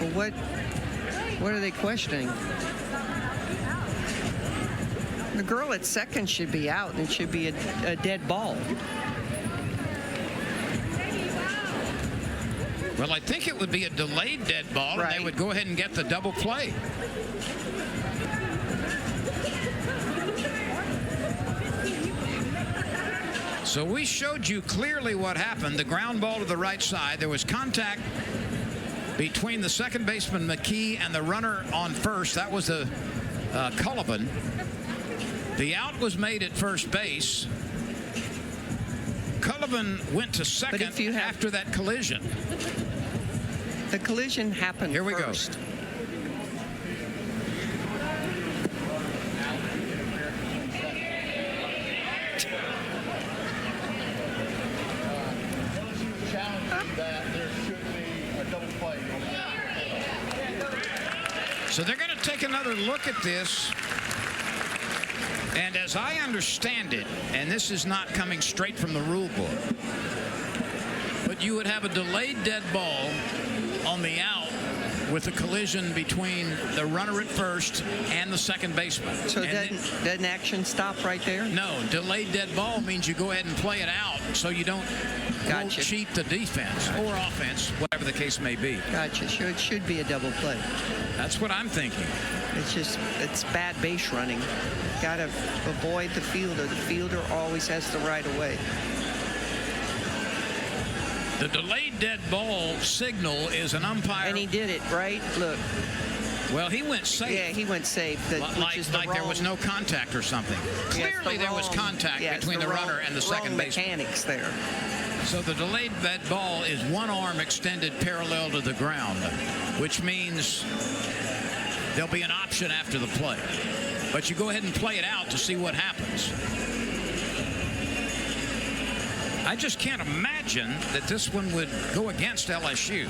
Well, what are they questioning? The girl at second should be out, and it should be a dead ball. Well, I think it would be a delayed dead ball, right, and they would go ahead and get the double play. So we showed you clearly what happened. The ground ball to the right side. There was contact between the second baseman McKee and the runner on first. That was the Cullivan. The out was made at first base. Cullivan went to second after that collision. The collision happened Here we first. Go. So they're going to take another look at this. And as I understand it, and this is not coming straight from the rule book, but you would have a delayed dead ball on the out with a collision between the runner at first and the second baseman. So doesn't action stop right there? No, delayed dead ball means you go ahead and play it out so you don't cheat the defense or offense, whatever the case may be. Gotcha. So it should be a double play. That's what I'm thinking. It's bad base running. Got to avoid the fielder. The fielder always has the right of way. The delayed dead ball signal is an umpire. And he did it, right? Look. Well, he went safe. Yeah, he went safe. Like there was no contact or something. Clearly there was contact between the runner and the second baseman. Mechanics there. So the delayed dead ball is one arm extended parallel to the ground, which means there'll be an option after the play. But you go ahead and play it out to see what happens. I just can't imagine that this one would go against LSU.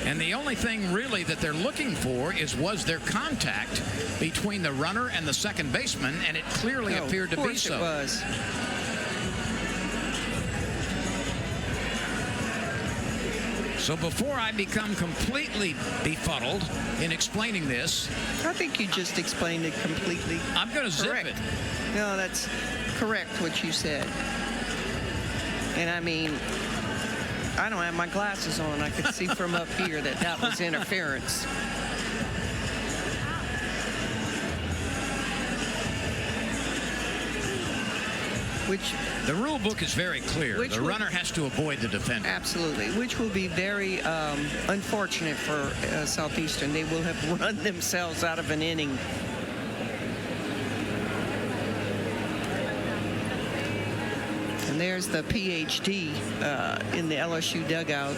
And the only thing really that they're looking for is, was there contact between the runner and the second baseman, and it clearly appeared to be so. Of course it was. So before I become completely befuddled in explaining this, I think you just explained it completely. I'm going to zip it. No, that's correct what you said. And I mean, I don't have my glasses on. I could see from up here that that was interference. Which the rule book is very clear. The runner has to avoid the defender. Absolutely, which will be very unfortunate for Southeastern. They will have run themselves out of an inning. And there's the PhD in the LSU dugout.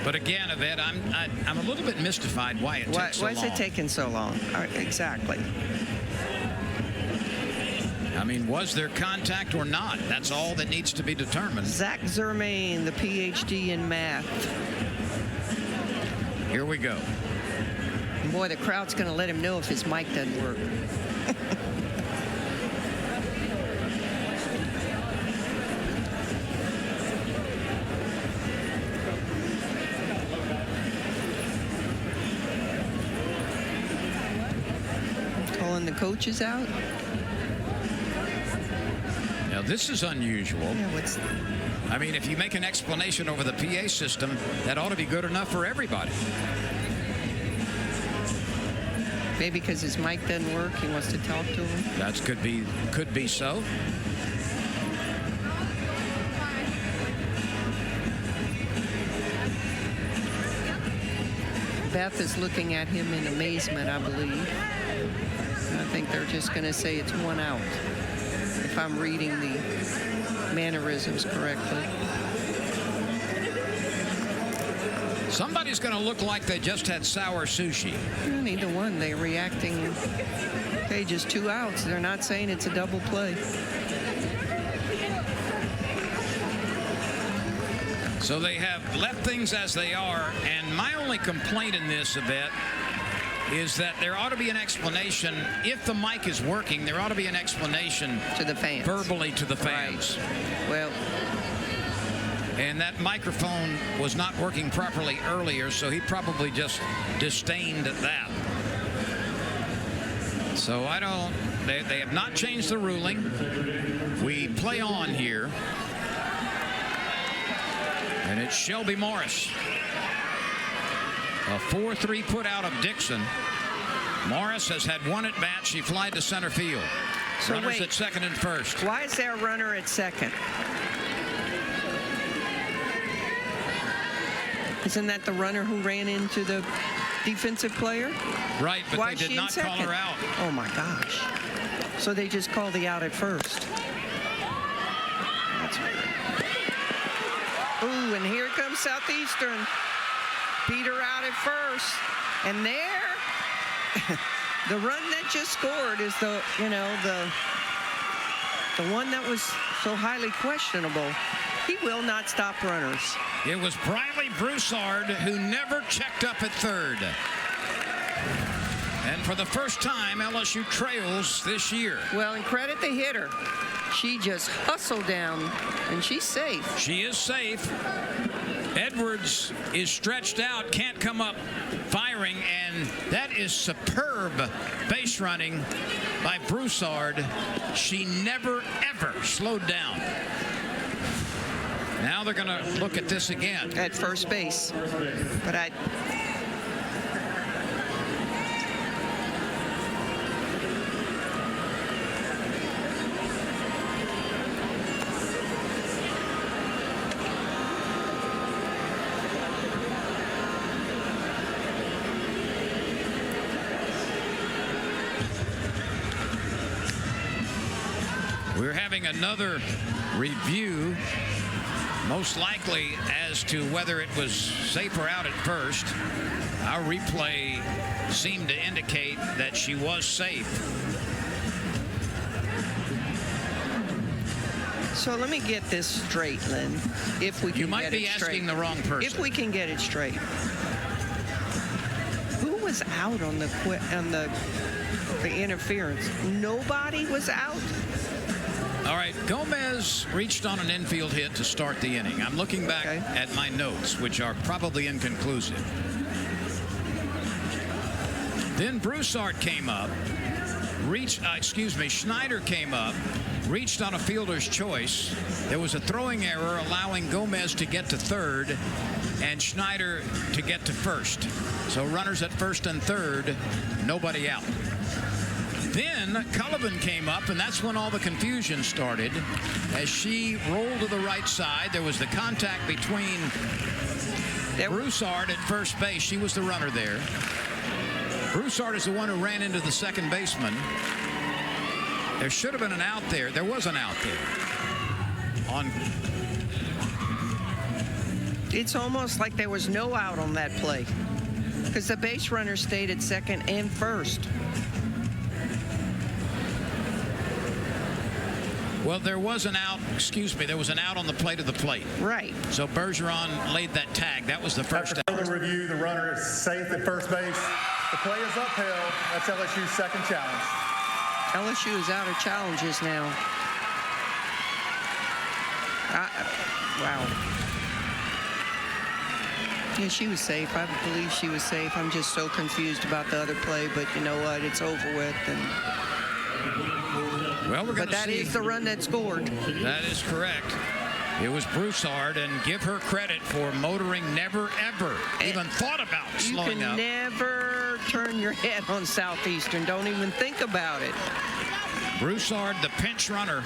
But again, Yvette, I'm a little bit mystified why it took so long. Why is it taking so long? Exactly. I mean, was there contact or not? That's all that needs to be determined. Zach Zermain, the PhD in math. Here we go. And boy, the crowd's going to let him know if his mic doesn't work. Calling the coaches out. Now, this is unusual. Yeah, I mean, if you make an explanation over the PA system, that ought to be good enough for everybody. Maybe because his mic doesn't work, he wants to talk to him. That could be so. Beth is looking at him in amazement, I believe. I think they're just going to say it's 1 out, if I'm reading the mannerisms correctly. Somebody's going to look like they just had sour sushi. Neither one. They're reacting. Okay, just 2 outs. They're not saying it's a double play. So they have left things as they are, and my only complaint in this, Yvette, is that there ought to be an explanation. If the mic is working, there ought to be an explanation to the fans, verbally to the fans. Right. Well, and that microphone was not working properly earlier, so he probably just disdained that. So I don't. They have not changed the ruling. We play on here. And it's Shelby Morris. A 4-3 put out of Dixon. Morris has had 1 at bat. She flied to center field. So runners at second and first. Why is there a runner at second? Isn't that the runner who ran into the defensive player? Right, but Why they did not call her out. Oh, my gosh. So they just called the out at first. That's weird. Ooh, and here comes Southeastern. Beat her out at first. And there, the run that just scored is the one that was so highly questionable. He will not stop runners. It was Briley Broussard who never checked up at third. And for the first time, LSU trails this year. Well, and credit the hitter. She just hustled down, and she's safe. She is safe. Edwards is stretched out, can't come up firing, and that is superb base running by Broussard. She never, ever slowed down. Now they're going to look at this again. At first base. But we're having another review, most likely as to whether it was safe or out at first. Our replay seemed to indicate that she was safe. So let me get this straight, Lynn, if we can You might get be it straight. asking the wrong person. If we can get it straight. Who was out on the interference? Nobody was out? All right, Gomez reached on an infield hit to start the inning. I'm looking back at my notes, which are probably inconclusive. Then Broussard came up, Schneider came up, reached on a fielder's choice. There was a throwing error allowing Gomez to get to third and Schneider to get to first. So runners at first and third, nobody out. Then Cullivan came up, and that's when all the confusion started. As she rolled to the right side, there was the contact between Broussard at first base. She was the runner there. Broussard is the one who ran into the second baseman. There should have been an out there. There was an out there. It's almost like there was no out on that play because the base runner stayed at second and first. Well, there was an out. There was an out on the plate of the plate. Right. So Bergeron laid that tag. That was the first out. After further review, the runner is safe at first base. The play is uphill. That's LSU's second challenge. LSU is out of challenges now. Wow. Yeah, she was safe. I believe she was safe. I'm just so confused about the other play, but you know what? It's over with. Well, we're going to see. But that is the run that scored. That is correct. It was Broussard, and give her credit for motoring. Never, ever even thought about slowing up. You can never turn your head on Southeastern. Don't even think about it. Broussard, the pinch runner.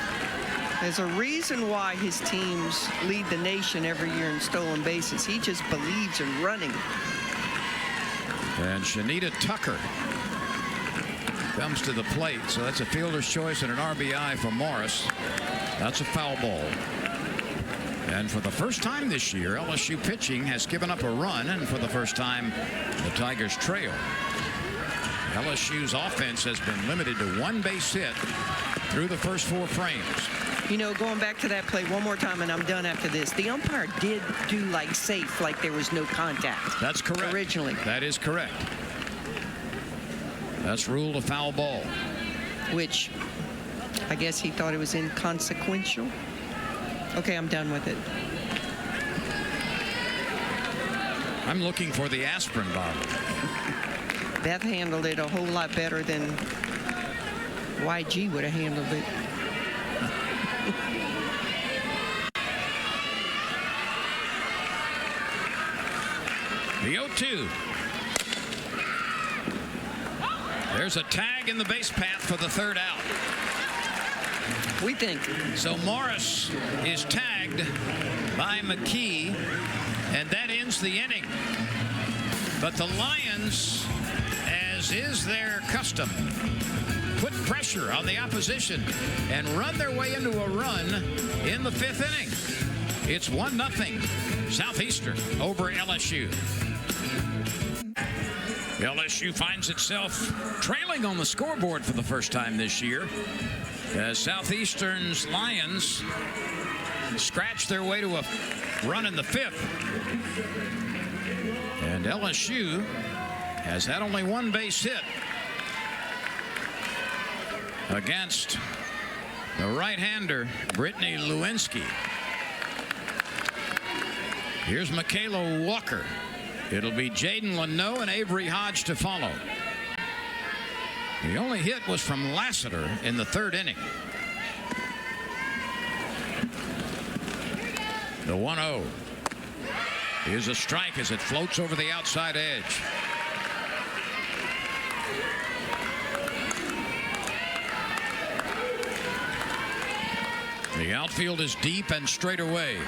There's a reason why his teams lead the nation every year in stolen bases. He just believes in running. And Shanita Tucker comes to the plate. So that's a fielder's choice and an RBI for Morris. That's a foul ball. And for the first time this year, LSU pitching has given up a run, and for the first time, the Tigers trail. LSU's offense has been limited to one base hit through the first 4 frames. You know, going back to that play one more time, and I'm done after this. The umpire did do like safe, like there was no contact. That's correct. Originally. That is correct. That's ruled a foul ball. Which, I guess he thought it was inconsequential. Okay, I'm done with it. I'm looking for the aspirin bottle. Beth handled it a whole lot better than YG would have handled it. The 0-2. There's a tag in the base path for the third out. We think. So Morris is tagged by McKee, and that ends the inning. But the Lions, as is their custom, put pressure on the opposition and run their way into a run in the 5th inning. It's 1-0 Southeastern over LSU. LSU finds itself trailing on the scoreboard for the first time this year, as Southeastern's Lions scratch their way to a run in the 5th. And LSU has had only one base hit against the right-hander, Brittany Lewinsky. Here's Michaela Walker. It'll be Jaden Leno and Avery Hodge to follow. The only hit was from Lassiter in the 3rd inning. The 1-0 is a strike as it floats over the outside edge. The outfield is deep and straight away.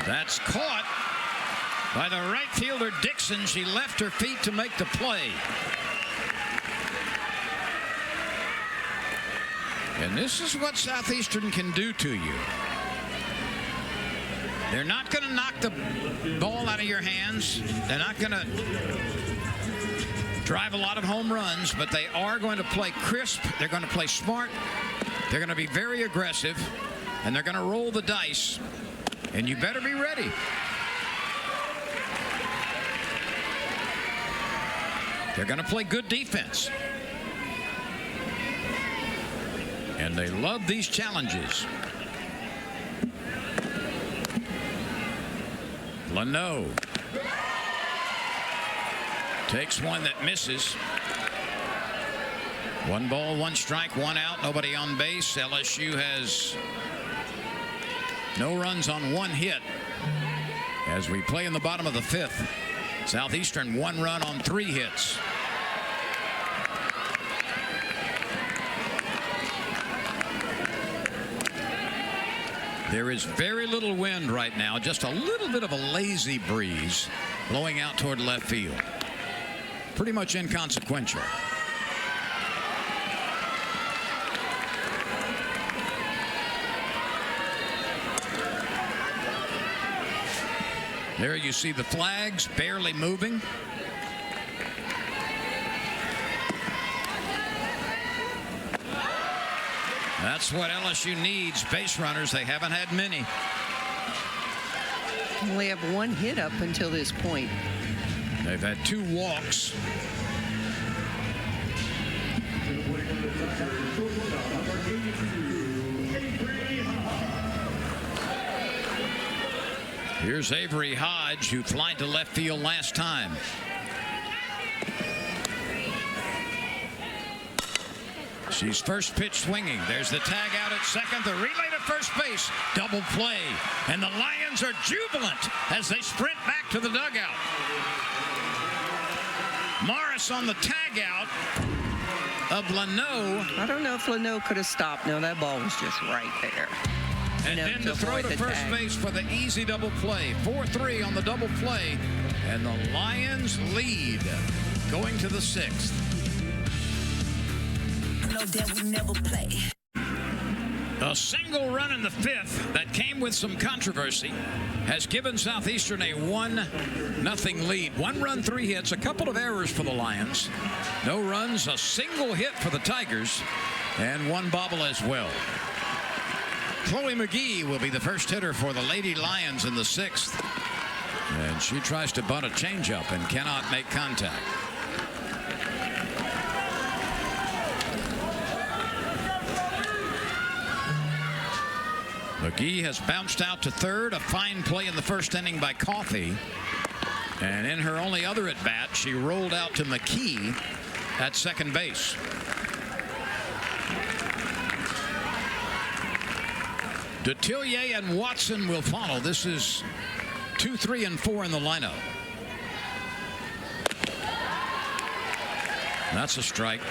That's caught by the right fielder Dixon. She left her feet to make the play. And this is what Southeastern can do to you. They're not going to knock the ball out of your hands. They're not going to drive a lot of home runs, but they are going to play crisp. They're going to play smart. They're going to be very aggressive, and they're going to roll the dice. And you better be ready. They're going to play good defense. And they love these challenges. Leno takes one that misses. 1 ball, 1 strike, 1 out, nobody on base. LSU has no runs on 1 hit as we play in the bottom of the 5th. Southeastern 1 run on 3 hits. There is very little wind right now, just a little bit of a lazy breeze blowing out toward left field. Pretty much inconsequential. There you see the flags barely moving. That's what LSU needs, base runners. They haven't had many. Only have 1 hit up until this point. They've had 2 walks. Here's Avery Hodge, who flied to left field last time. She's first pitch swinging. There's the tag out at second. The relay to first base. Double play. And the Lions are jubilant as they sprint back to the dugout. Morris on the tag out of Leno. I don't know if Leno could have stopped. No, that ball was just right there. And then to throw to first base for the easy double play. 4-3 on the double play. And the Lions lead going to the 6th. That we never play. A single run in the 5th that came with some controversy has given Southeastern a 1-0 lead. 1 run, 3 hits, a couple of errors for the Lions. No runs, a single hit for the Tigers, and 1 bobble as well. Chloe McGee will be the first hitter for the Lady Lions in the 6th. And she tries to bunt a changeup and cannot make contact. McGee has bounced out to third. A fine play in the first inning by Coffey. And in her only other at bat, she rolled out to McKee at second base. Detillier and Watson will follow. This is 2, 3, and 4 in the lineup. That's a strike.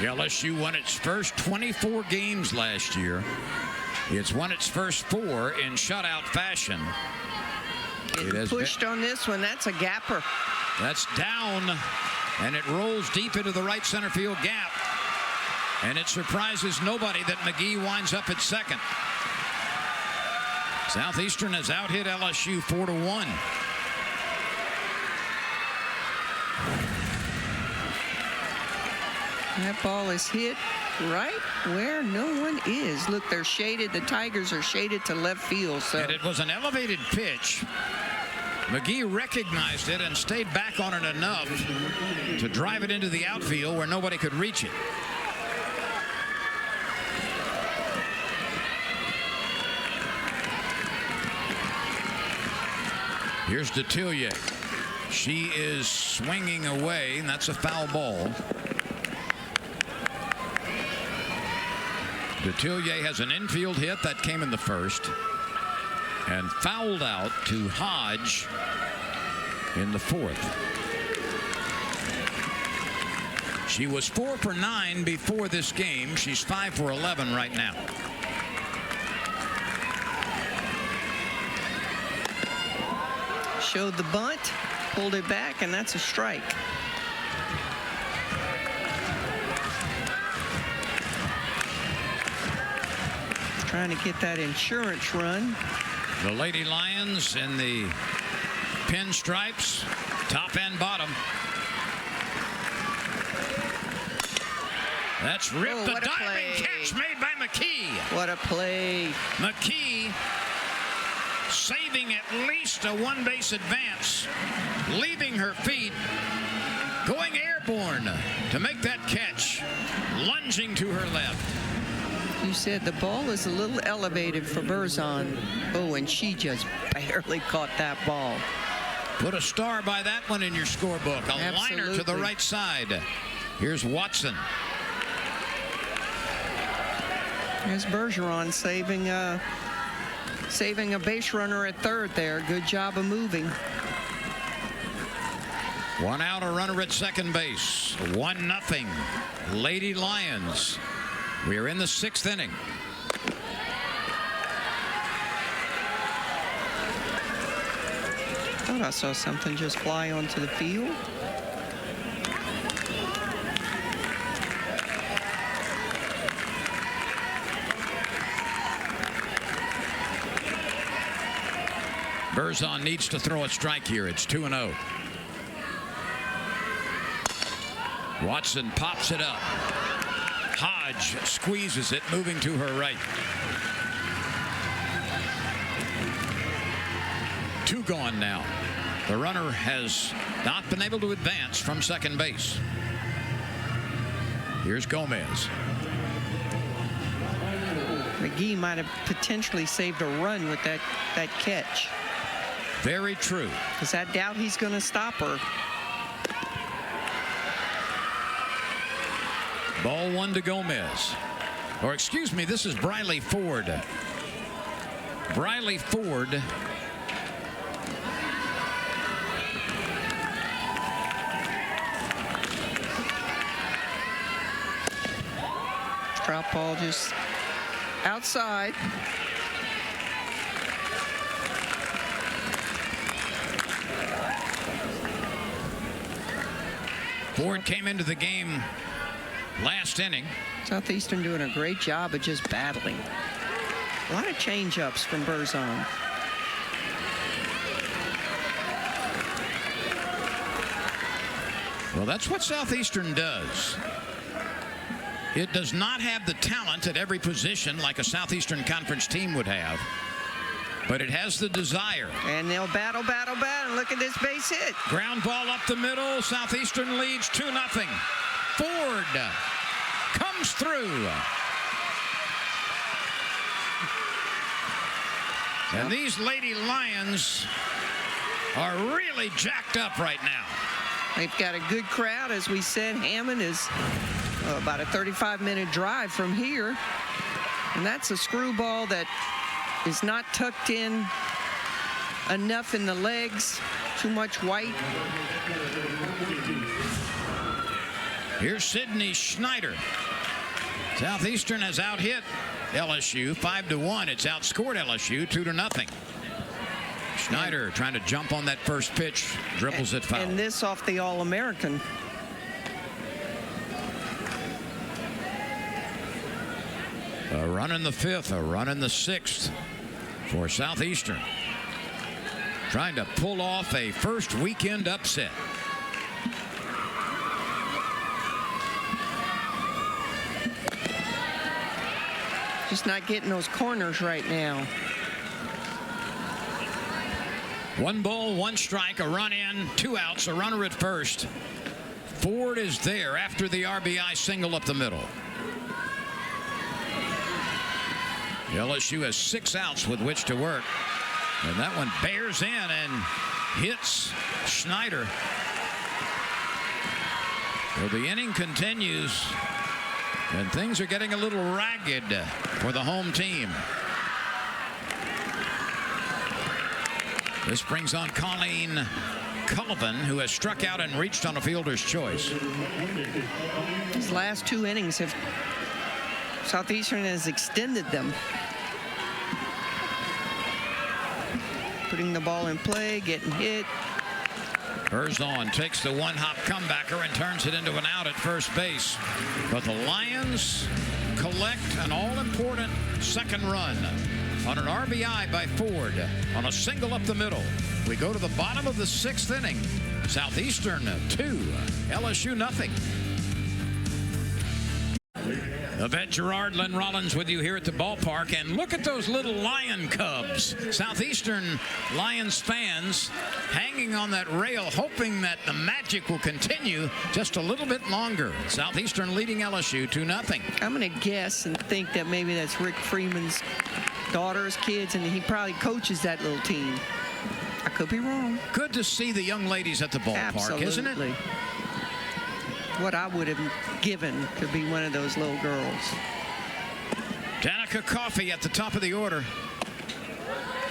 LSU won its first 24 games last year. It's won its first 4 in shutout fashion. It has pushed on this one. That's a gapper. That's down, and it rolls deep into the right center field gap. And it surprises nobody that McGee winds up at second. Southeastern has out-hit LSU 4-1. That ball is hit right where no one is. Look, they're shaded. The Tigers are shaded to left field. So. And it was an elevated pitch. McGee recognized it and stayed back on it enough to drive it into the outfield where nobody could reach it. Here's Detillier. She is swinging away, and that's a foul ball. Detillier has an infield hit that came in the first and fouled out to Hodge in the 4th. She was 4 for 9 before this game. She's 5 for 11 right now. Showed the bunt, pulled it back, and that's a strike. Trying to get that insurance run. The Lady Lions in the pinstripes, top and bottom. That's ripped. Oh, the what a diving play. catch made by McKee. What a play. McKee saving at least a one-base advance, leaving her feet, going airborne to make that catch, lunging to her left. You said the ball is a little elevated for Berzon. Oh, and she just barely caught that ball. Put a star by that one in your scorebook. A liner to the Absolutely. right side. Here's Watson. Here's Bergeron saving a base runner at third there. Good job of moving. 1 out, a runner at second base. 1-0. Lady Lions. We are in the 6th inning. Thought I saw something just fly onto the field. Berzon needs to throw a strike here. It's 2-0. Watson pops it up. Hodge squeezes it, moving to her right. 2 gone now. The runner has not been able to advance from second base. Here's Gomez. McGee might have potentially saved a run with that catch. Very true. Because I doubt he's going to stop her. Ball 1 to Gomez. Or excuse me, this is Briley Ford. Briley Ford. Drop ball just outside. Ford came into the game last inning. Southeastern doing a great job of just battling. A lot of change-ups from Berzon. Well, that's what Southeastern does. It does not have the talent at every position like a Southeastern Conference team would have, but it has the desire. And they'll battle. Look at this base hit. Ground ball up the middle. Southeastern leads 2-0. Ford comes through. And these Lady Lions are really jacked up right now. They've got a good crowd. As we said, Hammond is about a 35-minute drive from here. And that's a screwball that is not tucked in enough in the legs. Too much white. Here's Sydney Schneider. Southeastern has out-hit LSU 5-1. It's outscored LSU 2-0. Schneider trying to jump on that first pitch, dribbles it foul. And this off the All-American. A run in the 5th, a run in the 6th for Southeastern. Trying to pull off a first weekend upset. Just not getting those corners right now. 1 ball, 1 strike, a run in, 2 outs, a runner at first. Ford is there after the RBI single up the middle. LSU has 6 outs with which to work. And that one bears in and hits Schneider. Well, the inning continues, and things are getting a little ragged for the home team. This brings on Colleen Cullivan, who has struck out and reached on a fielder's choice. These last 2 innings have Southeastern has extended them. putting the ball in play, getting hit. Herzon takes the one-hop comebacker and turns it into an out at first base. But the Lions collect an all-important second run on an RBI by Ford on a single up the middle. We go to the bottom of the 6th inning. Southeastern 2, LSU nothing. The vet Gerard Lynn Rollins with you here at the ballpark, and look at those little Lion Cubs. Southeastern Lions fans hanging on that rail, hoping that the magic will continue just a little bit longer. Southeastern leading LSU 2-0. I'm going to guess and think that maybe that's Rick Freeman's daughter's kids, and he probably coaches that little team. I could be wrong. Good to see the young ladies at the ballpark, Absolutely. Isn't it? What I would have given to be one of those little girls. Danica Coffey at the top of the order.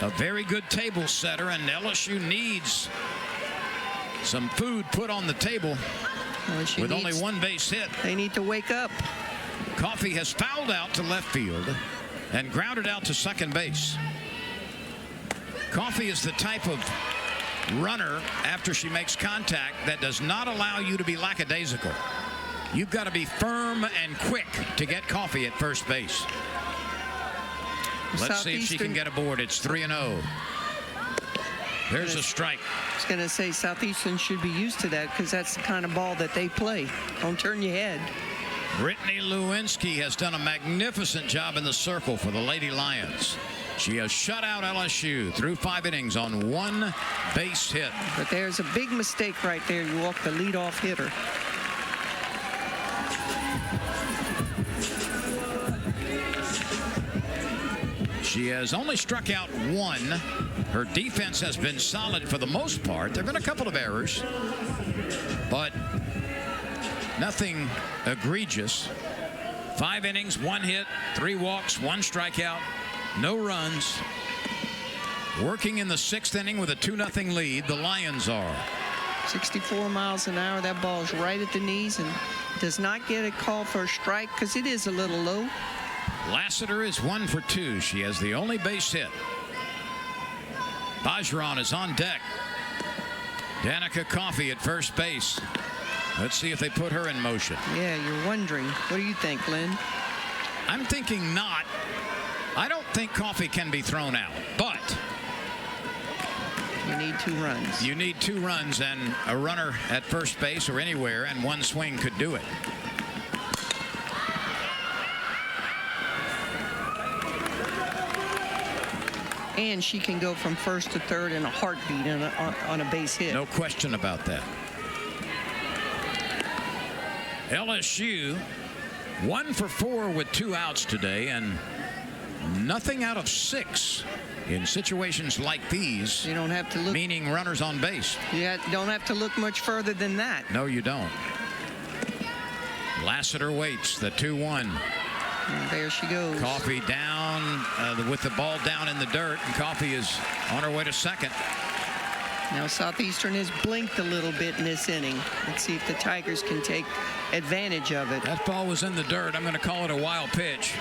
A very good table setter, and LSU needs some food put on the table with only one base hit. They need to wake up. Coffey has fouled out to left field and grounded out to second base. Coffey is the type of runner after she makes contact that does not allow you to be lackadaisical. You've got to be firm and quick to get Coffey at first base. Let's see if she can get aboard. It's 3-0. There's a strike. I was going to say Southeastern should be used to that because that's the kind of ball that they play. Don't turn your head. Brittany Lewinsky has done a magnificent job in the circle for the Lady Lions. She has shut out LSU through 5 innings on one base hit. But there's a big mistake right there. You walk the leadoff hitter. She has only struck out 1. Her defense has been solid for the most part. There have been a couple of errors, but nothing egregious. 5 innings, 1 hit, 3 walks, 1 strikeout. No runs. Working in the 6th inning with a 2-0 lead, the Lions are. 64 miles an hour. That ball's right at the knees and does not get a call for a strike because it is a little low. Lassiter is 1 for 2. She has the only base hit. Bajaran is on deck. Danica Coffey at first base. Let's see if they put her in motion. Yeah, you're wondering. What do you think, Lynn? I'm thinking not. I don't think Coffey can be thrown out, but you need 2 runs. You need 2 runs, and a runner at first base or anywhere, and 1 swing could do it. And she can go from first to third in a heartbeat on a base hit. No question about that. LSU 1 for 4 with 2 outs today, and nothing out of 6 in situations like these. You don't have to look. Meaning runners on base. You don't have to look much further than that. No, you don't. Lassiter waits. The 2-1. And there she goes. Coffey down with the ball down in the dirt, and Coffey is on her way to second. Now Southeastern has blinked a little bit in this inning. Let's see if the Tigers can take advantage of it. That ball was in the dirt. I'm going to call it a wild pitch.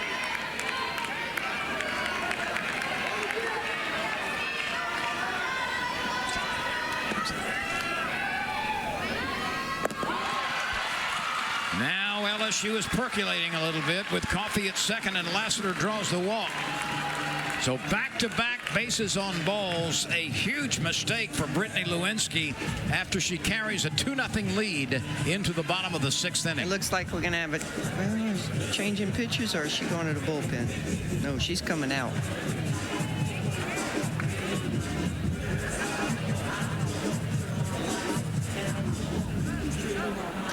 Now LSU is percolating a little bit with Coffey at second, and Lassiter draws the walk. So back-to-back bases on balls. A huge mistake for Brittany Lewinsky after she carries a 2-0 lead into the bottom of the 6th inning. It looks like we're going to have it. Well, changing pitches, or is she going to the bullpen? No, she's coming out.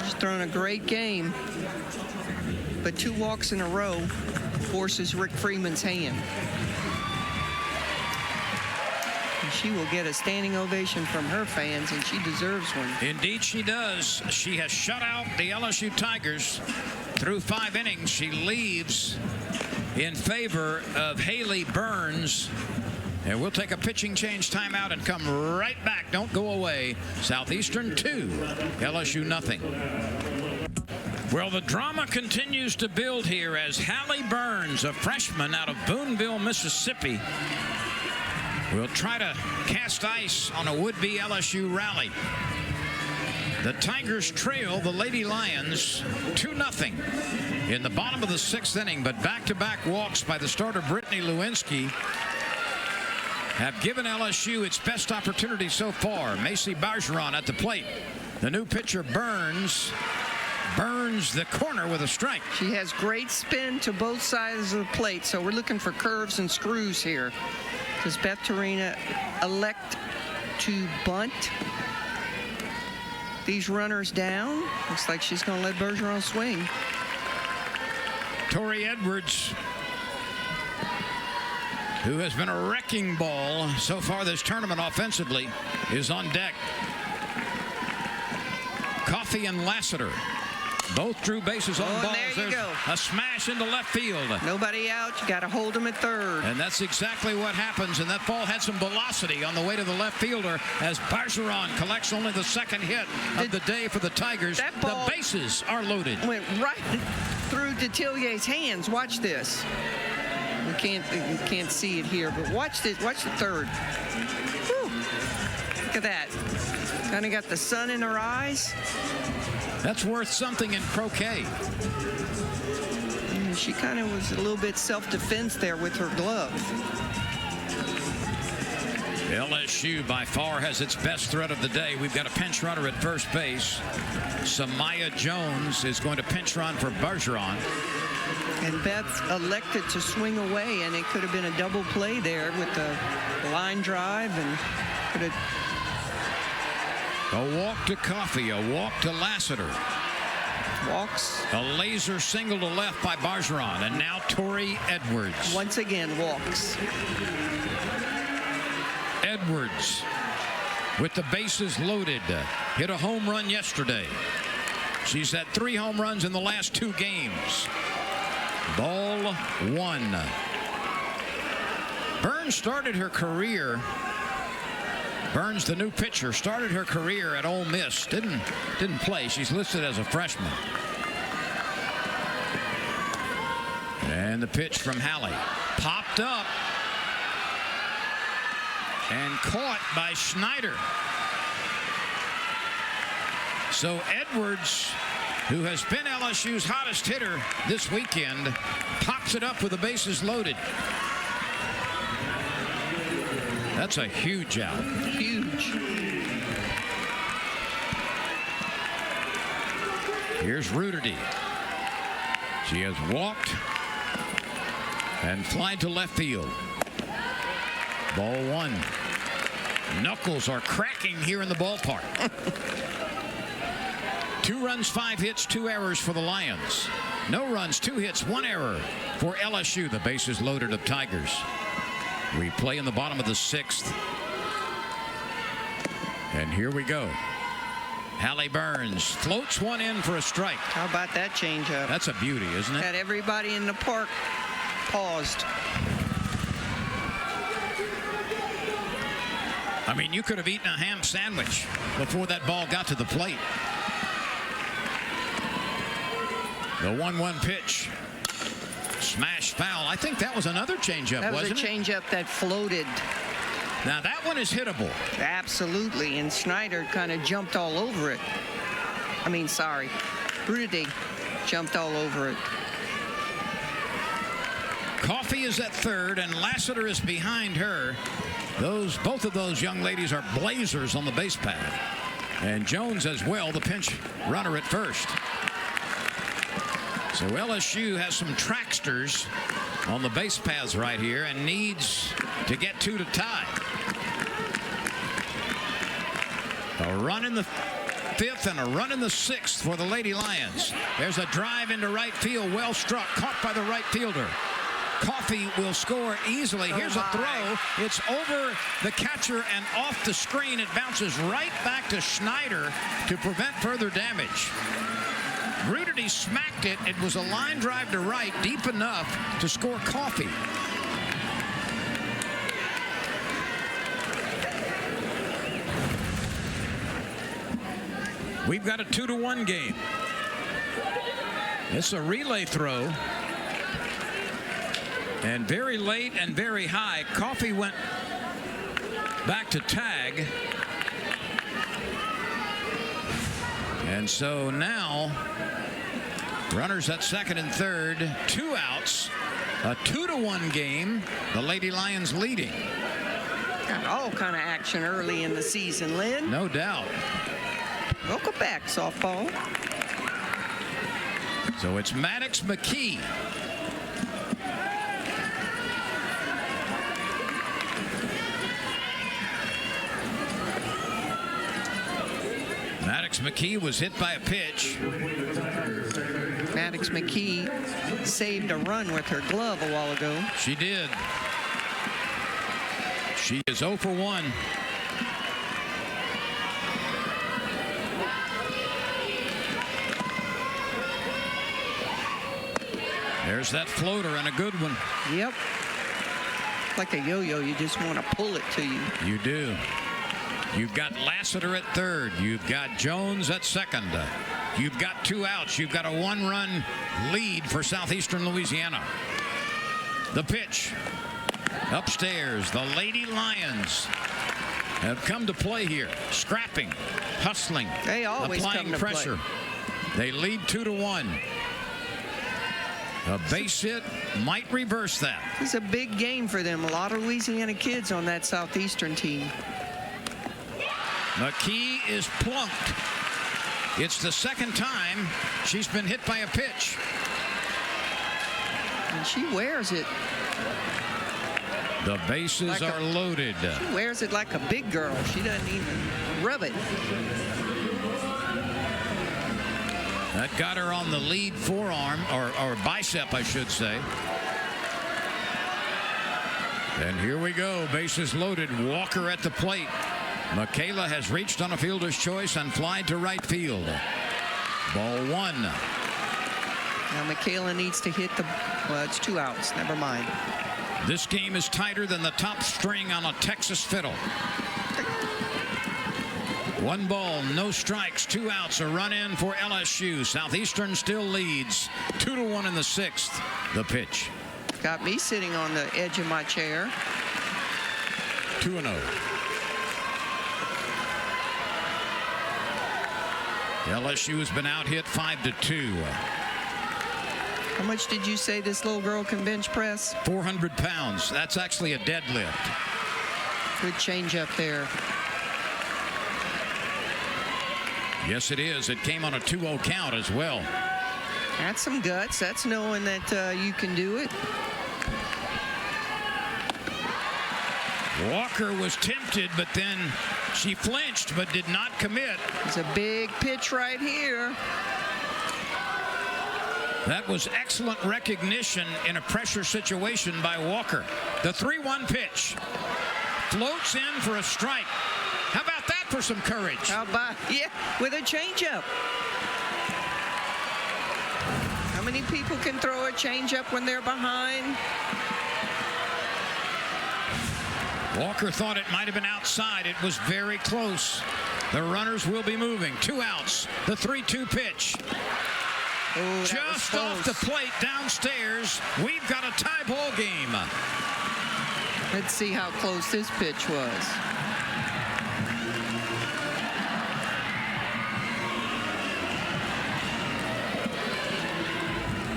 She's throwing a great game, but 2 walks in a row forces Rick Freeman's hand. She will get a standing ovation from her fans, and she deserves one. Indeed she does. She has shut out the LSU Tigers through 5 innings. She leaves in favor of Haley Burns. And we'll take a pitching change timeout and come right back. Don't go away. Southeastern 2, LSU nothing. Well, the drama continues to build here as Hallie Burns, a freshman out of Booneville, Mississippi, will try to cast ice on a would-be LSU rally. The Tigers trail the Lady Lions 2-0 in the bottom of the 6th inning, but back-to-back walks by the starter Brittany Lewinsky have given LSU its best opportunity so far. Macy Bergeron at the plate. The new pitcher burns the corner with a strike. She has great spin to both sides of the plate, so we're looking for curves and screws here. Does Beth Torina elect to bunt these runners down? Looks like she's going to let Bergeron swing. Tori Edwards, who has been a wrecking ball so far this tournament offensively, is on deck. Coffey and Lassiter both drew bases on balls. There you go. A smash into left field. Nobody out. You got to hold them at third. And that's exactly what happens. And that ball had some velocity on the way to the left fielder as Bergeron collects only the second hit of the day for the Tigers. That ball the bases are loaded. Went right through Detillier's hands. Watch this. We can't see it here, but watch this. Watch the third. Whew. Look at that. Kind of got the sun in her eyes. That's worth something in croquet. And she kind of was a little bit self-defense there with her glove. LSU by far has its best threat of the day. We've got a pinch runner at first base. Samaya Jones is going to pinch run for Bergeron. And Beth elected to swing away, and it could have been a double play there with the line drive, and could have. A walk to Coffey, a walk to Lassiter. Walks. A laser single to left by Bergeron, and now Tori Edwards. Once again, walks. Edwards, with the bases loaded, hit a home run yesterday. She's had 3 home runs in the last 2 games. Ball 1. Burns started her career. Burns, the new pitcher, started her career at Ole Miss. Didn't play. She's listed as a freshman. And the pitch from Halley. Popped up. And caught by Schneider. So Edwards, who has been LSU's hottest hitter this weekend, pops it up with the bases loaded. That's a huge out. Huge. Here's Ruderty. She has walked and flied to left field. Ball 1. Knuckles are cracking here in the ballpark. 2 runs, 5 hits, 2 errors for the Lions. No runs, 2 hits, 1 error for LSU. The bases loaded of Tigers. We play in the bottom of the 6th. And here we go. Hallie Burns floats one in for a strike. How about that changeup? That's a beauty, isn't it? Had everybody in the park paused. I mean, you could have eaten a ham sandwich before that ball got to the plate. The 1-1 pitch. Smash foul. I think that was another changeup, wasn't it? That was a changeup that floated. Now that one is hittable. Absolutely, and Schneider kind of jumped all over it. I mean, sorry. Rudy jumped all over it. Coffey is at third, and Lassiter is behind her. Both of those young ladies are blazers on the base pad. And Jones as well, the pinch runner at first. So LSU has some tracksters on the base paths right here and needs to get 2 to tie. A run in the 5th and a run in the 6th for the Lady Lions. There's a drive into right field, well struck, caught by the right fielder. Coffey will score easily. Here's a throw. It's over the catcher and off the screen. It bounces right back to Schneider to prevent further damage. Ruderty smacked it. It was a line drive to right, deep enough to score Coffey. We've got a 2-1 game. It's a relay throw. And very late and very high. Coffey went back to tag. And so now runners at second and third, 2 outs, a 2-1 game. The Lady Lions leading. Got all kind of action early in the season, Lynn. No doubt. Welcome back, softball. So it's Maddox McKee. Maddox McKee was hit by a pitch. Maddox McKee saved a run with her glove a while ago. She did. She is 0 for 1. There's that floater and a good one. Yep. Like a yo-yo, you just want to pull it to you. You do. You've got Lassiter at third. You've got Jones at second. You've got 2 outs. You've got a 1-run lead for Southeastern Louisiana. The pitch. Upstairs, the Lady Lions have come to play here. Scrapping, hustling, They always applying come to pressure. play. They lead 2-1. A base hit might reverse that. It's a big game for them. A lot of Louisiana kids on that Southeastern team. McKee is plunked. It's the second time she's been hit by a pitch. And she wears it. The bases are loaded. She wears it like a big girl. She doesn't even rub it. That got her on the lead forearm, or bicep, I should say. And here we go. Bases loaded. Walker at the plate. Michaela has reached on a fielder's choice and flied to right field. Ball 1. Now Michaela needs to hit the, well, it's 2 outs. Never mind. This game is tighter than the top string on a Texas fiddle. 1 ball, no strikes, 2 outs, a run in for LSU. Southeastern still leads 2-1 in the 6th. The pitch. Got me sitting on the edge of my chair. 2-0. LSU has been out hit 5-2. How much did you say this little girl can bench press? 400 pounds. That's actually a deadlift. Good change up there. Yes, it is. It came on a 2-0 count as well. That's some guts. That's knowing that you can do it. Walker was tempted, but then she flinched but did not commit. It's a big pitch right here. That was excellent recognition in a pressure situation by Walker. The 3-1 pitch. Floats in for a strike. How about that for some courage? How about, yeah, with a changeup. How many people can throw a changeup when they're behind? Walker thought it might have been outside. It was very close. The runners will be moving. 2 outs. The 3-2 pitch. Oh, just off the plate downstairs. We've got a tie ball game. Let's see how close this pitch was.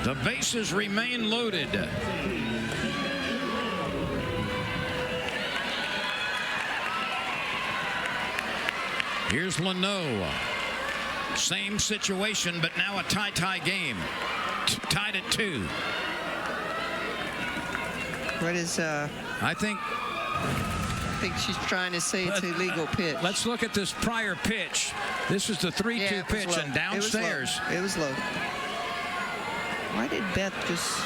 The bases remain loaded. Here's Leno. Same situation, but now a tie game. Tied at 2. What is I think she's trying to say it's a illegal pitch. Let's look at this prior pitch. This is the 3-2 pitch, and downstairs. It was low. Why did Beth just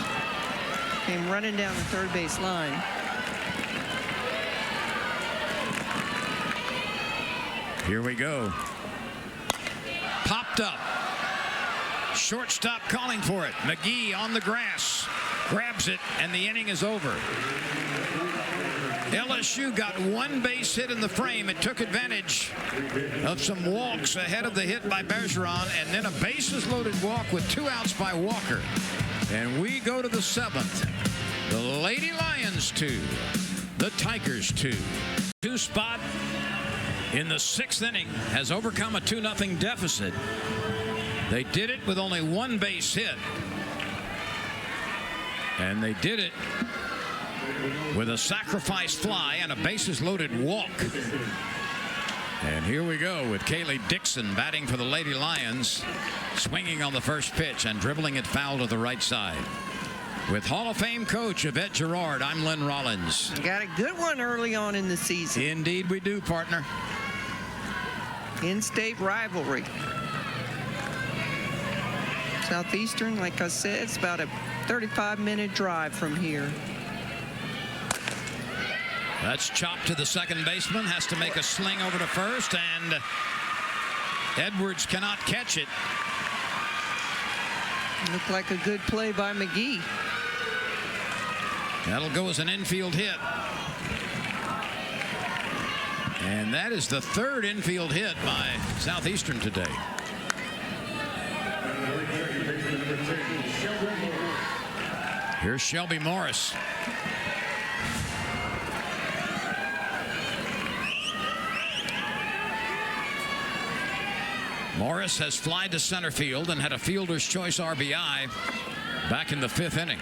came running down the third base line? Here we go. Popped up. Shortstop calling for it. McGee on the grass. Grabs it, and the inning is over. LSU got 1 base hit in the frame. It took advantage of some walks ahead of the hit by Bergeron, and then a bases-loaded walk with 2 outs by Walker. And we go to the 7th. The Lady Lions 2. The Tigers 2. 2 spot in the 6th inning has overcome a 2-0 deficit. They did it with only 1 base hit. And they did it with a sacrifice fly and a bases loaded walk. And here we go with Kaylee Dixon batting for the Lady Lions, swinging on the first pitch and dribbling it foul to the right side. With Hall of Fame coach Yvette Girard, I'm Lynn Rollins. Got a good one early on in the season. Indeed we do, partner. In-state rivalry. Southeastern, like I said, it's about a 35-minute drive from here. That's chopped to the second baseman, has to make a sling over to first, and Edwards cannot catch it. Looked like a good play by McGee. That'll go as an infield hit. And that is the 3rd infield hit by Southeastern today. Here's Shelby Morris. Morris has flied to center field and had a fielder's choice RBI back in the 5th inning.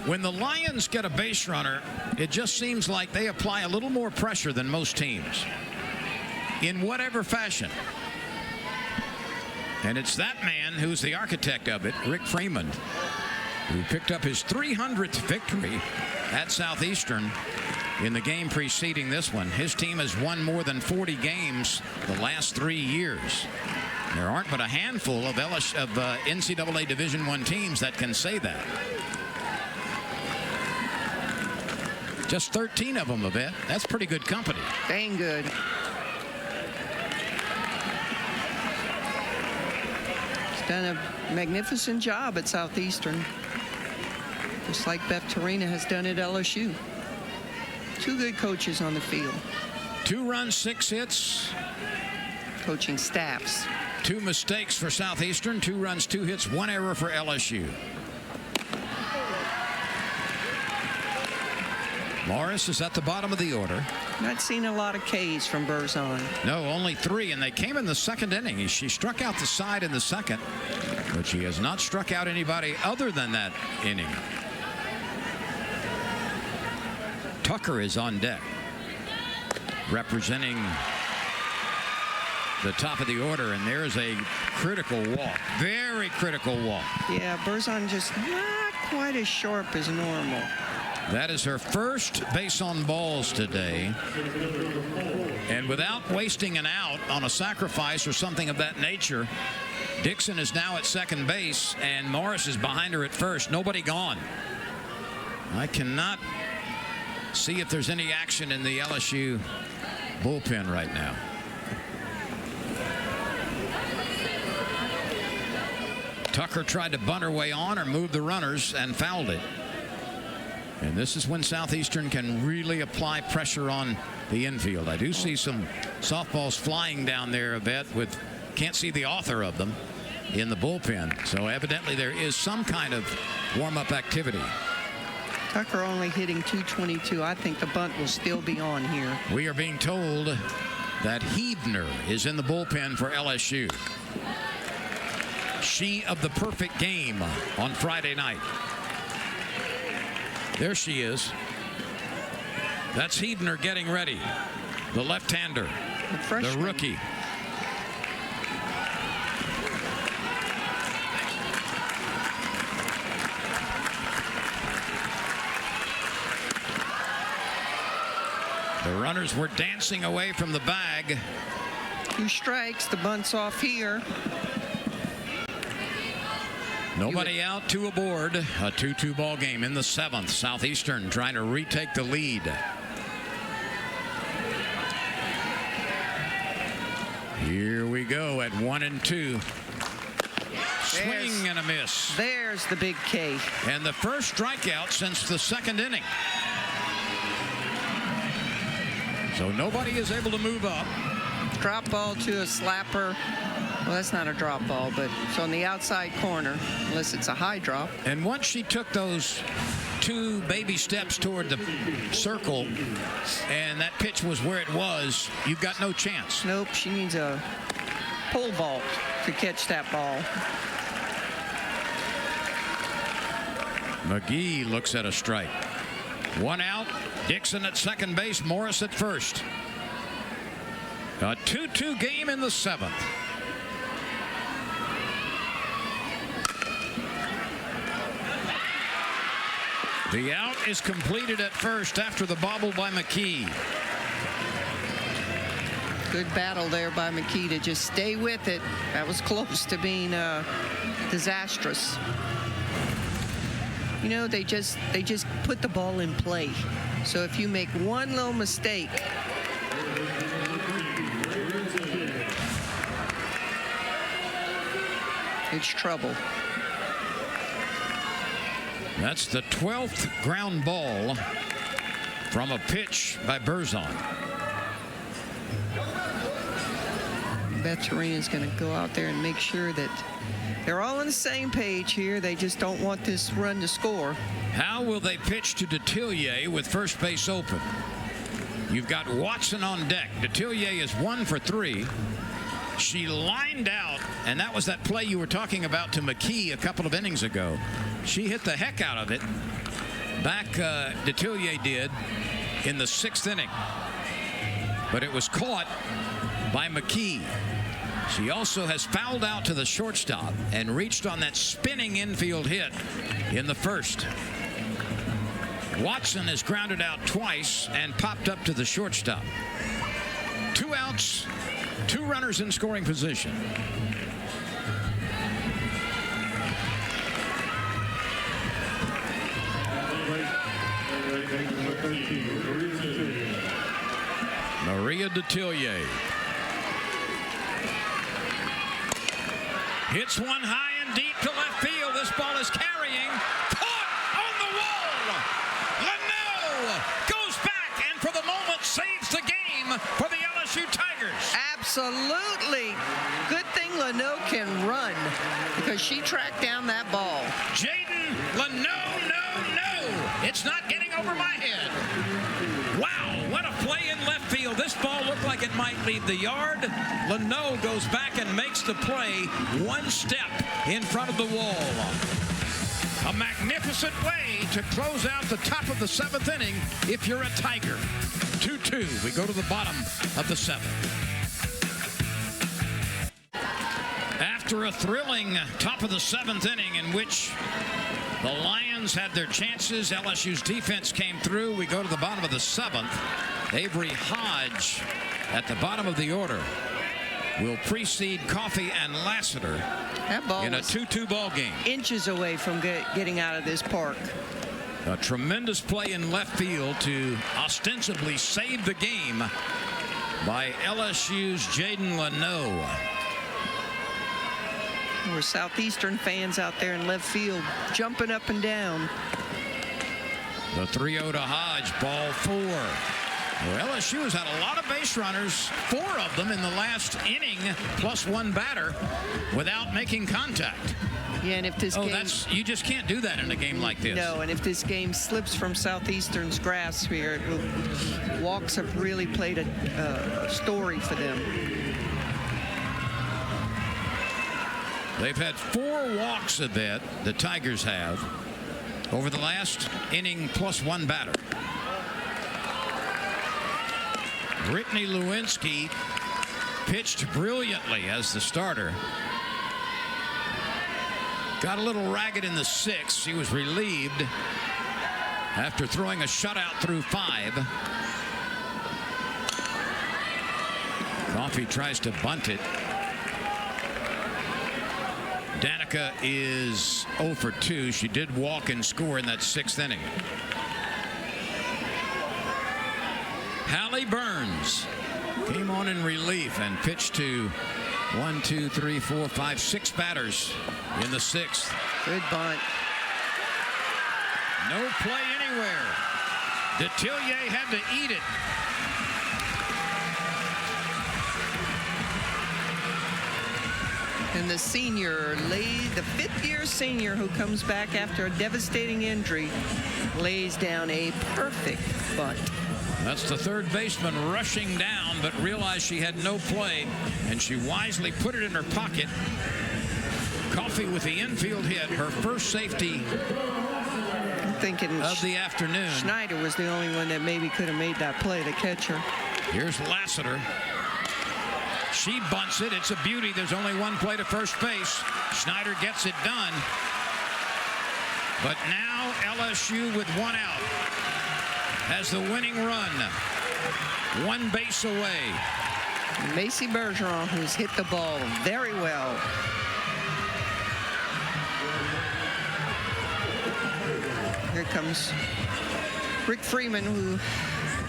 When the Lions get a base runner, it just seems like they apply a little more pressure than most teams, in whatever fashion. And it's that man who's the architect of it, Rick Freeman, who picked up his 300th victory at Southeastern in the game preceding this one. His team has won more than 40 games the last 3 years. There aren't but a handful of NCAA Division I teams that can say that. Just 13 of them, Yvette. That's pretty good company. Dang good. He's done a magnificent job at Southeastern. Just like Beth Torina has done at LSU. 2 good coaches on the field. 2 runs, 6 hits. Coaching staffs. 2 mistakes for Southeastern. 2 runs, 2 hits, 1 error for LSU. Morris is at the bottom of the order. Not seen a lot of Ks from Berzon. No, only 3, and they came in the 2nd inning. She struck out the side in the 2nd, but she has not struck out anybody other than that inning. Tucker is on deck, representing the top of the order, and there's a critical walk. Very critical walk. Yeah, Berzon just not quite as sharp as normal. That is her first base on balls today. And without wasting an out on a sacrifice or something of that nature, Dixon is now at second base, and Morris is behind her at first. Nobody gone. I cannot see if there's any action in the LSU bullpen right now. Tucker tried to bunt her way on or move the runners and fouled it. And this is when Southeastern can really apply pressure on the infield. I do see some softballs flying down there a bit, with can't see the author of them in the bullpen. So evidently there is some kind of warm-up activity. Tucker only hitting .222. I think the bunt will still be on here. We are being told that Hebner is in the bullpen for LSU. She of the perfect game on Friday night. There she is. That's Hebner getting ready. The left-hander, the rookie. The runners were dancing away from the bag. 2 strikes. The bunt's off here. Nobody out, 2 aboard. A 2-2 ball game in the 7th. Southeastern trying to retake the lead. Here we go at 1-2. Swing and a miss. There's the big K. And the first strikeout since the 2nd inning. So nobody is able to move up. Drop ball to a slapper. Well, that's not a drop ball, but it's on the outside corner, unless it's a high drop. And once she took those 2 baby steps toward the circle, and that pitch was where it was, you've got no chance. Nope, she needs a pole vault to catch that ball. McGee looks at a strike. 1 out. Dixon at second base. Morris at first. A 2-2 game in the 7th. The out is completed at first after the bobble by McKee. Good battle there by McKee to just stay with it. That was close to being disastrous. You know, they just put the ball in play. So if you make one little mistake, it's trouble. That's the 12th ground ball from a pitch by Berzon. Beth Torina's going to go out there and make sure that they're all on the same page here. They just don't want this run to score. How will they pitch to Detillier with first base open? You've got Watson on deck. Detillier is 1 for 3. She lined out, and that was that play you were talking about to McKee a couple of innings ago. She hit the heck out of it. Back Detillier did in the 6th inning. But it was caught by McKee. She also has fouled out to the shortstop and reached on that spinning infield hit in the 1st. Watson has grounded out twice and popped up to the shortstop. 2 outs, 2 runners in scoring position. Maria Detillier hits one high and deep to left field. This ball is carrying. Caught on the wall. Leno goes back and for the moment saves the game for the LSU Tigers. Absolutely. Good thing Leno can run because she tracked down that ball. Jaden Leno, no. It's not getting over my head. Wow, what a play in left field. This ball looked like it might leave the yard. Leno goes back and makes the play 1 step in front of the wall. A magnificent way to close out the top of the 7th inning if you're a Tiger. 2-2. We go to the bottom of the 7th. After a thrilling top of the 7th inning in which the Lions had their chances, LSU's defense came through. We go to the bottom of the 7th. Avery Hodge at the bottom of the order will precede Coffey and Lassiter That ball in a was 2-2 ball game. inches away from getting out of this park. A tremendous play in left field to ostensibly save the game by LSU's Jaden Leno. There were Southeastern fans out there in left field jumping up and down. The 3-0 to Hodge, ball 4. Well, LSU has had a lot of base runners, 4 of them in the last inning, plus 1 batter, without making contact. Yeah, and if this game... you just can't do that in a game like this. No, and if this game slips from Southeastern's grasp here, walks have really played a story for them. They've had 4 walks of that, the Tigers have, over the last inning plus 1 batter. Brittany Lewinsky pitched brilliantly as the starter. Got a little ragged in the 6th. She was relieved after throwing a shutout through 5. Coffey tries to bunt it. Danica is 0 for 2. She did walk and score in that 6th inning. Hallie Burns came on in relief and pitched to 1, 2, 3, 4, 5, 6 batters in the 6th. Good bunt. No play anywhere. Detillier had to eat it. And the senior, the fifth-year senior who comes back after a devastating injury, lays down a perfect bunt. That's the third baseman rushing down, but realized she had no play, and she wisely put it in her pocket. Coffee with the infield hit, her first safety I'm thinking of the afternoon. Schneider was the only one that maybe could have made that play, the catcher. Here's Lassiter. She bunts it. It's a beauty. There's only one play to first base. Schneider gets it done. But now LSU with one out has the winning run. One base away. Macy Bergeron, who's hit the ball very well. Here comes Rick Freeman, who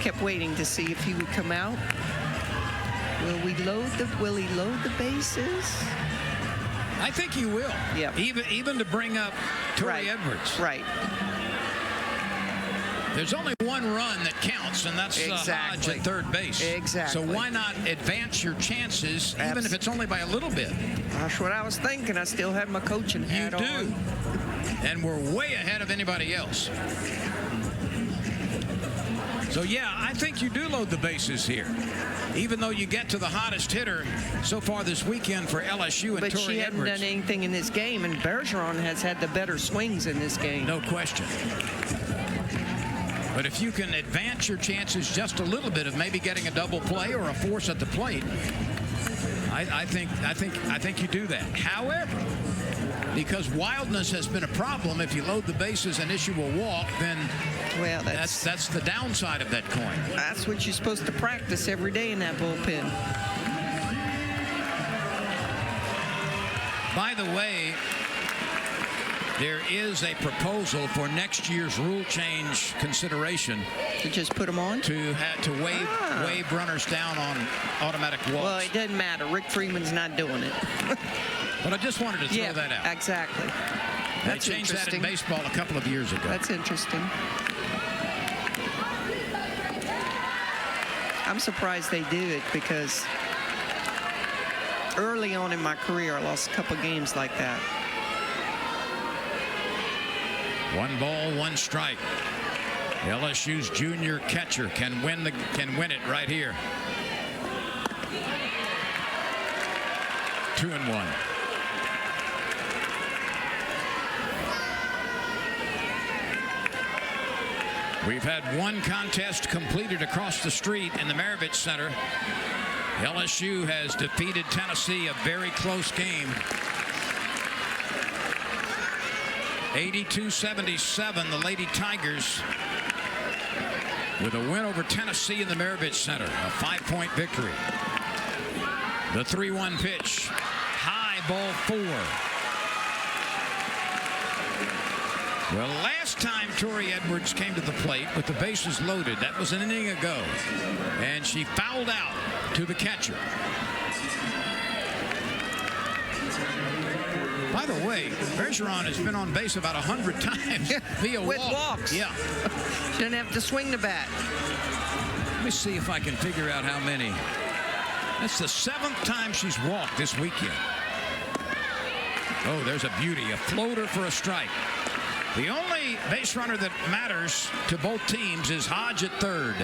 kept waiting to see if he would come out. Will he load the bases? I think he will. Yeah. Even to bring up Tori Edwards. Right. There's only one run that counts, and that's Hodge at third base. Exactly. So why not advance your chances, even if it's only by a little bit? That's what I was thinking. I still had my coaching hat on. You do. And we're way ahead of anybody else. So, yeah, I think you do load the bases here. Even though you get to the hottest hitter so far this weekend for LSU and Tori Edwards. But she hadn't done anything in this game, and Bergeron has had the better swings in this game. No question. But if you can advance your chances just a little bit of maybe getting a double play or a force at the plate, I think you do that. However, because wildness has been a problem, if you load the bases and issue a walk, then that's the downside of that coin. That's what you're supposed to practice every day in that bullpen. By the way, there is a proposal for next year's rule change consideration. To just put them on? To wave runners down on automatic walks. Well, it doesn't matter. Rick Freeman's not doing it. But I just wanted to throw that out. Exactly. They changed that in baseball a couple of years ago. That's interesting. I'm surprised they do it because early on in my career, I lost a couple games like that. 1 ball, 1 strike. LSU's junior catcher can win it right here. 2-1. We've had one contest completed across the street in the Maravich Center. LSU has defeated Tennessee, a very close game. 82-77, the Lady Tigers with a win over Tennessee in the Maravich Center, a 5-point victory. The 3-1 pitch, high, ball 4. Well, last time Tori Edwards came to the plate with the bases loaded, that was an inning ago, and she fouled out to the catcher. By the way, Bergeron has been on base about 100 times via with walk. walks. Yeah. Didn't have to swing the bat. Let me see if I can figure out how many. That's the 7th time she's walked this weekend. Oh, there's a beauty, a floater for a strike. The only base runner that matters to both teams is Hodge at third.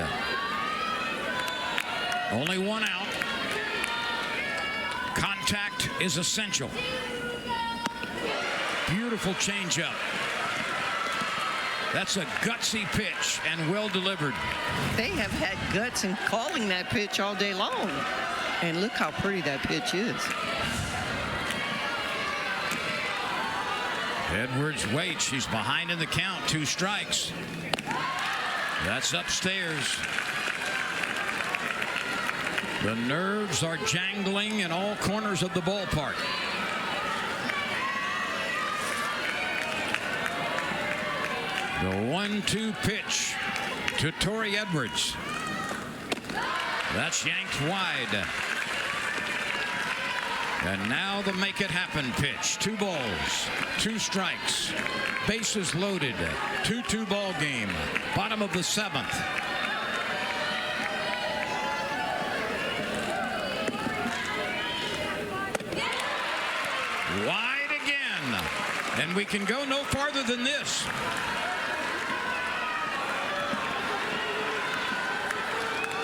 Only one out. Contact is essential. Beautiful changeup. That's a gutsy pitch and well delivered. They have had guts in calling that pitch all day long. And look how pretty that pitch is. Edwards waits. She's behind in the count. 2 strikes. That's upstairs. The nerves are jangling in all corners of the ballpark. The 1-2 pitch to Tori Edwards. That's yanked wide. And now the make it happen pitch. 2 balls, 2 strikes, bases loaded, 2-2 ball game. Bottom of the 7th. Wide again. And we can go no farther than this.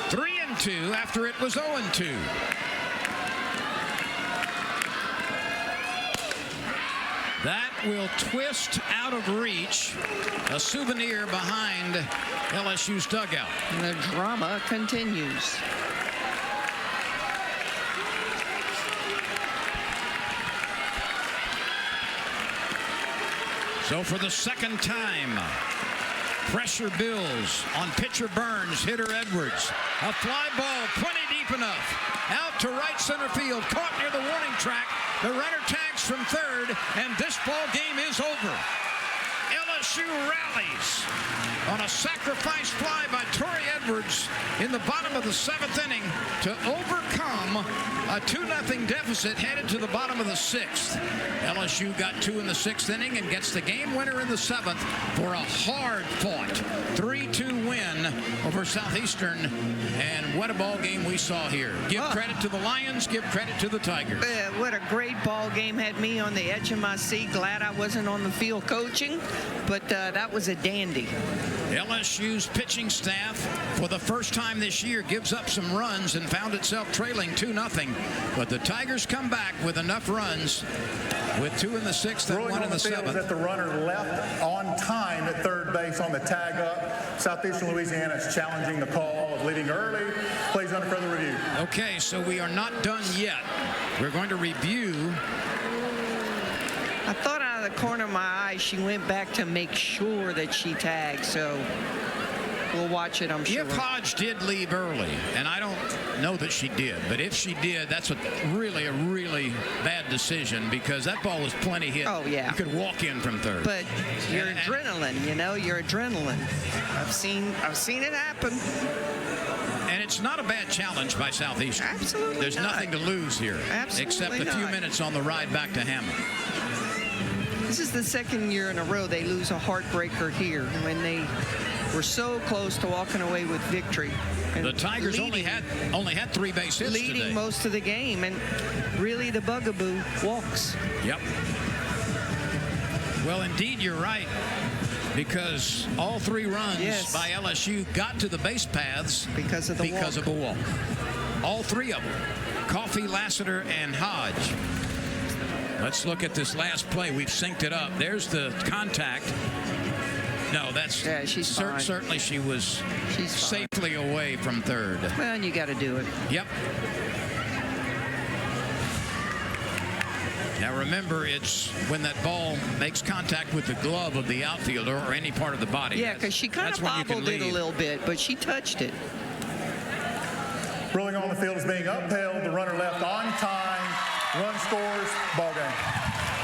Three and 2 after it was 0-2. That will twist out of reach, a souvenir behind LSU's dugout. And the drama continues. So for the second time, pressure builds on pitcher Burns, hitter Edwards. A fly ball, plenty deep enough. Out to right center field, caught near the warning track. The runner tags from third, and this ball game is over. LSU rallies on a sacrifice fly by Torrey Edwards in the bottom of the 7th inning to overcome a 2-0 deficit headed to the bottom of the 6th. LSU got 2 in the 6th inning and gets the game winner in the 7th for a hard-fought 3-2 win over Southeastern. And what a ball game we saw here. Give credit to the Lions, give credit to the Tigers. What a great ball game. Had me on the edge of my seat. Glad I wasn't on the field coaching, but that was a dandy. LSU's pitching staff, for the first time this year, gives up some runs and found itself trailing 2-0. But the Tigers come back with enough runs with 2 in the 6th and 1 in the 7th. That the runner left on time at third base on the tag up. Southeastern Louisiana is challenging the call of leading early. Plays under further review. Okay, so we are not done yet. We're going to review. I thought out of the corner of my eye she went back to make sure that she tagged, so we'll watch it, I'm sure. If Hodge did leave early, and I don't know that she did, but if she did, that's a really bad decision, because that ball was plenty hit. Oh, yeah. You could walk in from third. But your adrenaline, you know, your adrenaline. I've seen it happen. And it's not a bad challenge by Southeastern. Absolutely There's not. nothing to lose here. Absolutely except a few not. minutes on the ride back to Hammond. This is the second year in a row they lose a heartbreaker here when they were so close to walking away with victory. And the Tigers only had 3 base hits leading today. most of the game, and really the bugaboo walks. Yep. Well, indeed, you're right, because all 3 runs by LSU got to the base paths because of a walk. All 3 of them. Coffey, Lassiter, and Hodge. Let's look at this last play. We've synced it up. There's the contact. No, that's she's fine. Certainly she was safely away from third. Well, and you got to do it. Yep. Now remember, it's when that ball makes contact with the glove of the outfielder or any part of the body. Yeah, because she kind of bobbled it a little bit, but she touched it. Ruling on the field is being upheld. The runner left on time. Run scores, ball game.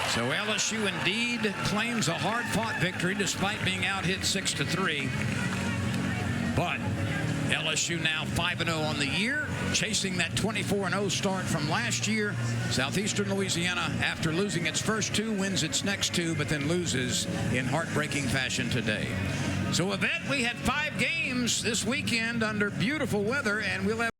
So LSU indeed claims a hard-fought victory despite being out-hit 6-3. But LSU now 5-0 on the year, chasing that 24-0 start from last year. Southeastern Louisiana, after losing its first 2, wins its next 2, but then loses in heartbreaking fashion today. So, Yvette, we had 5 games this weekend under beautiful weather, and we'll have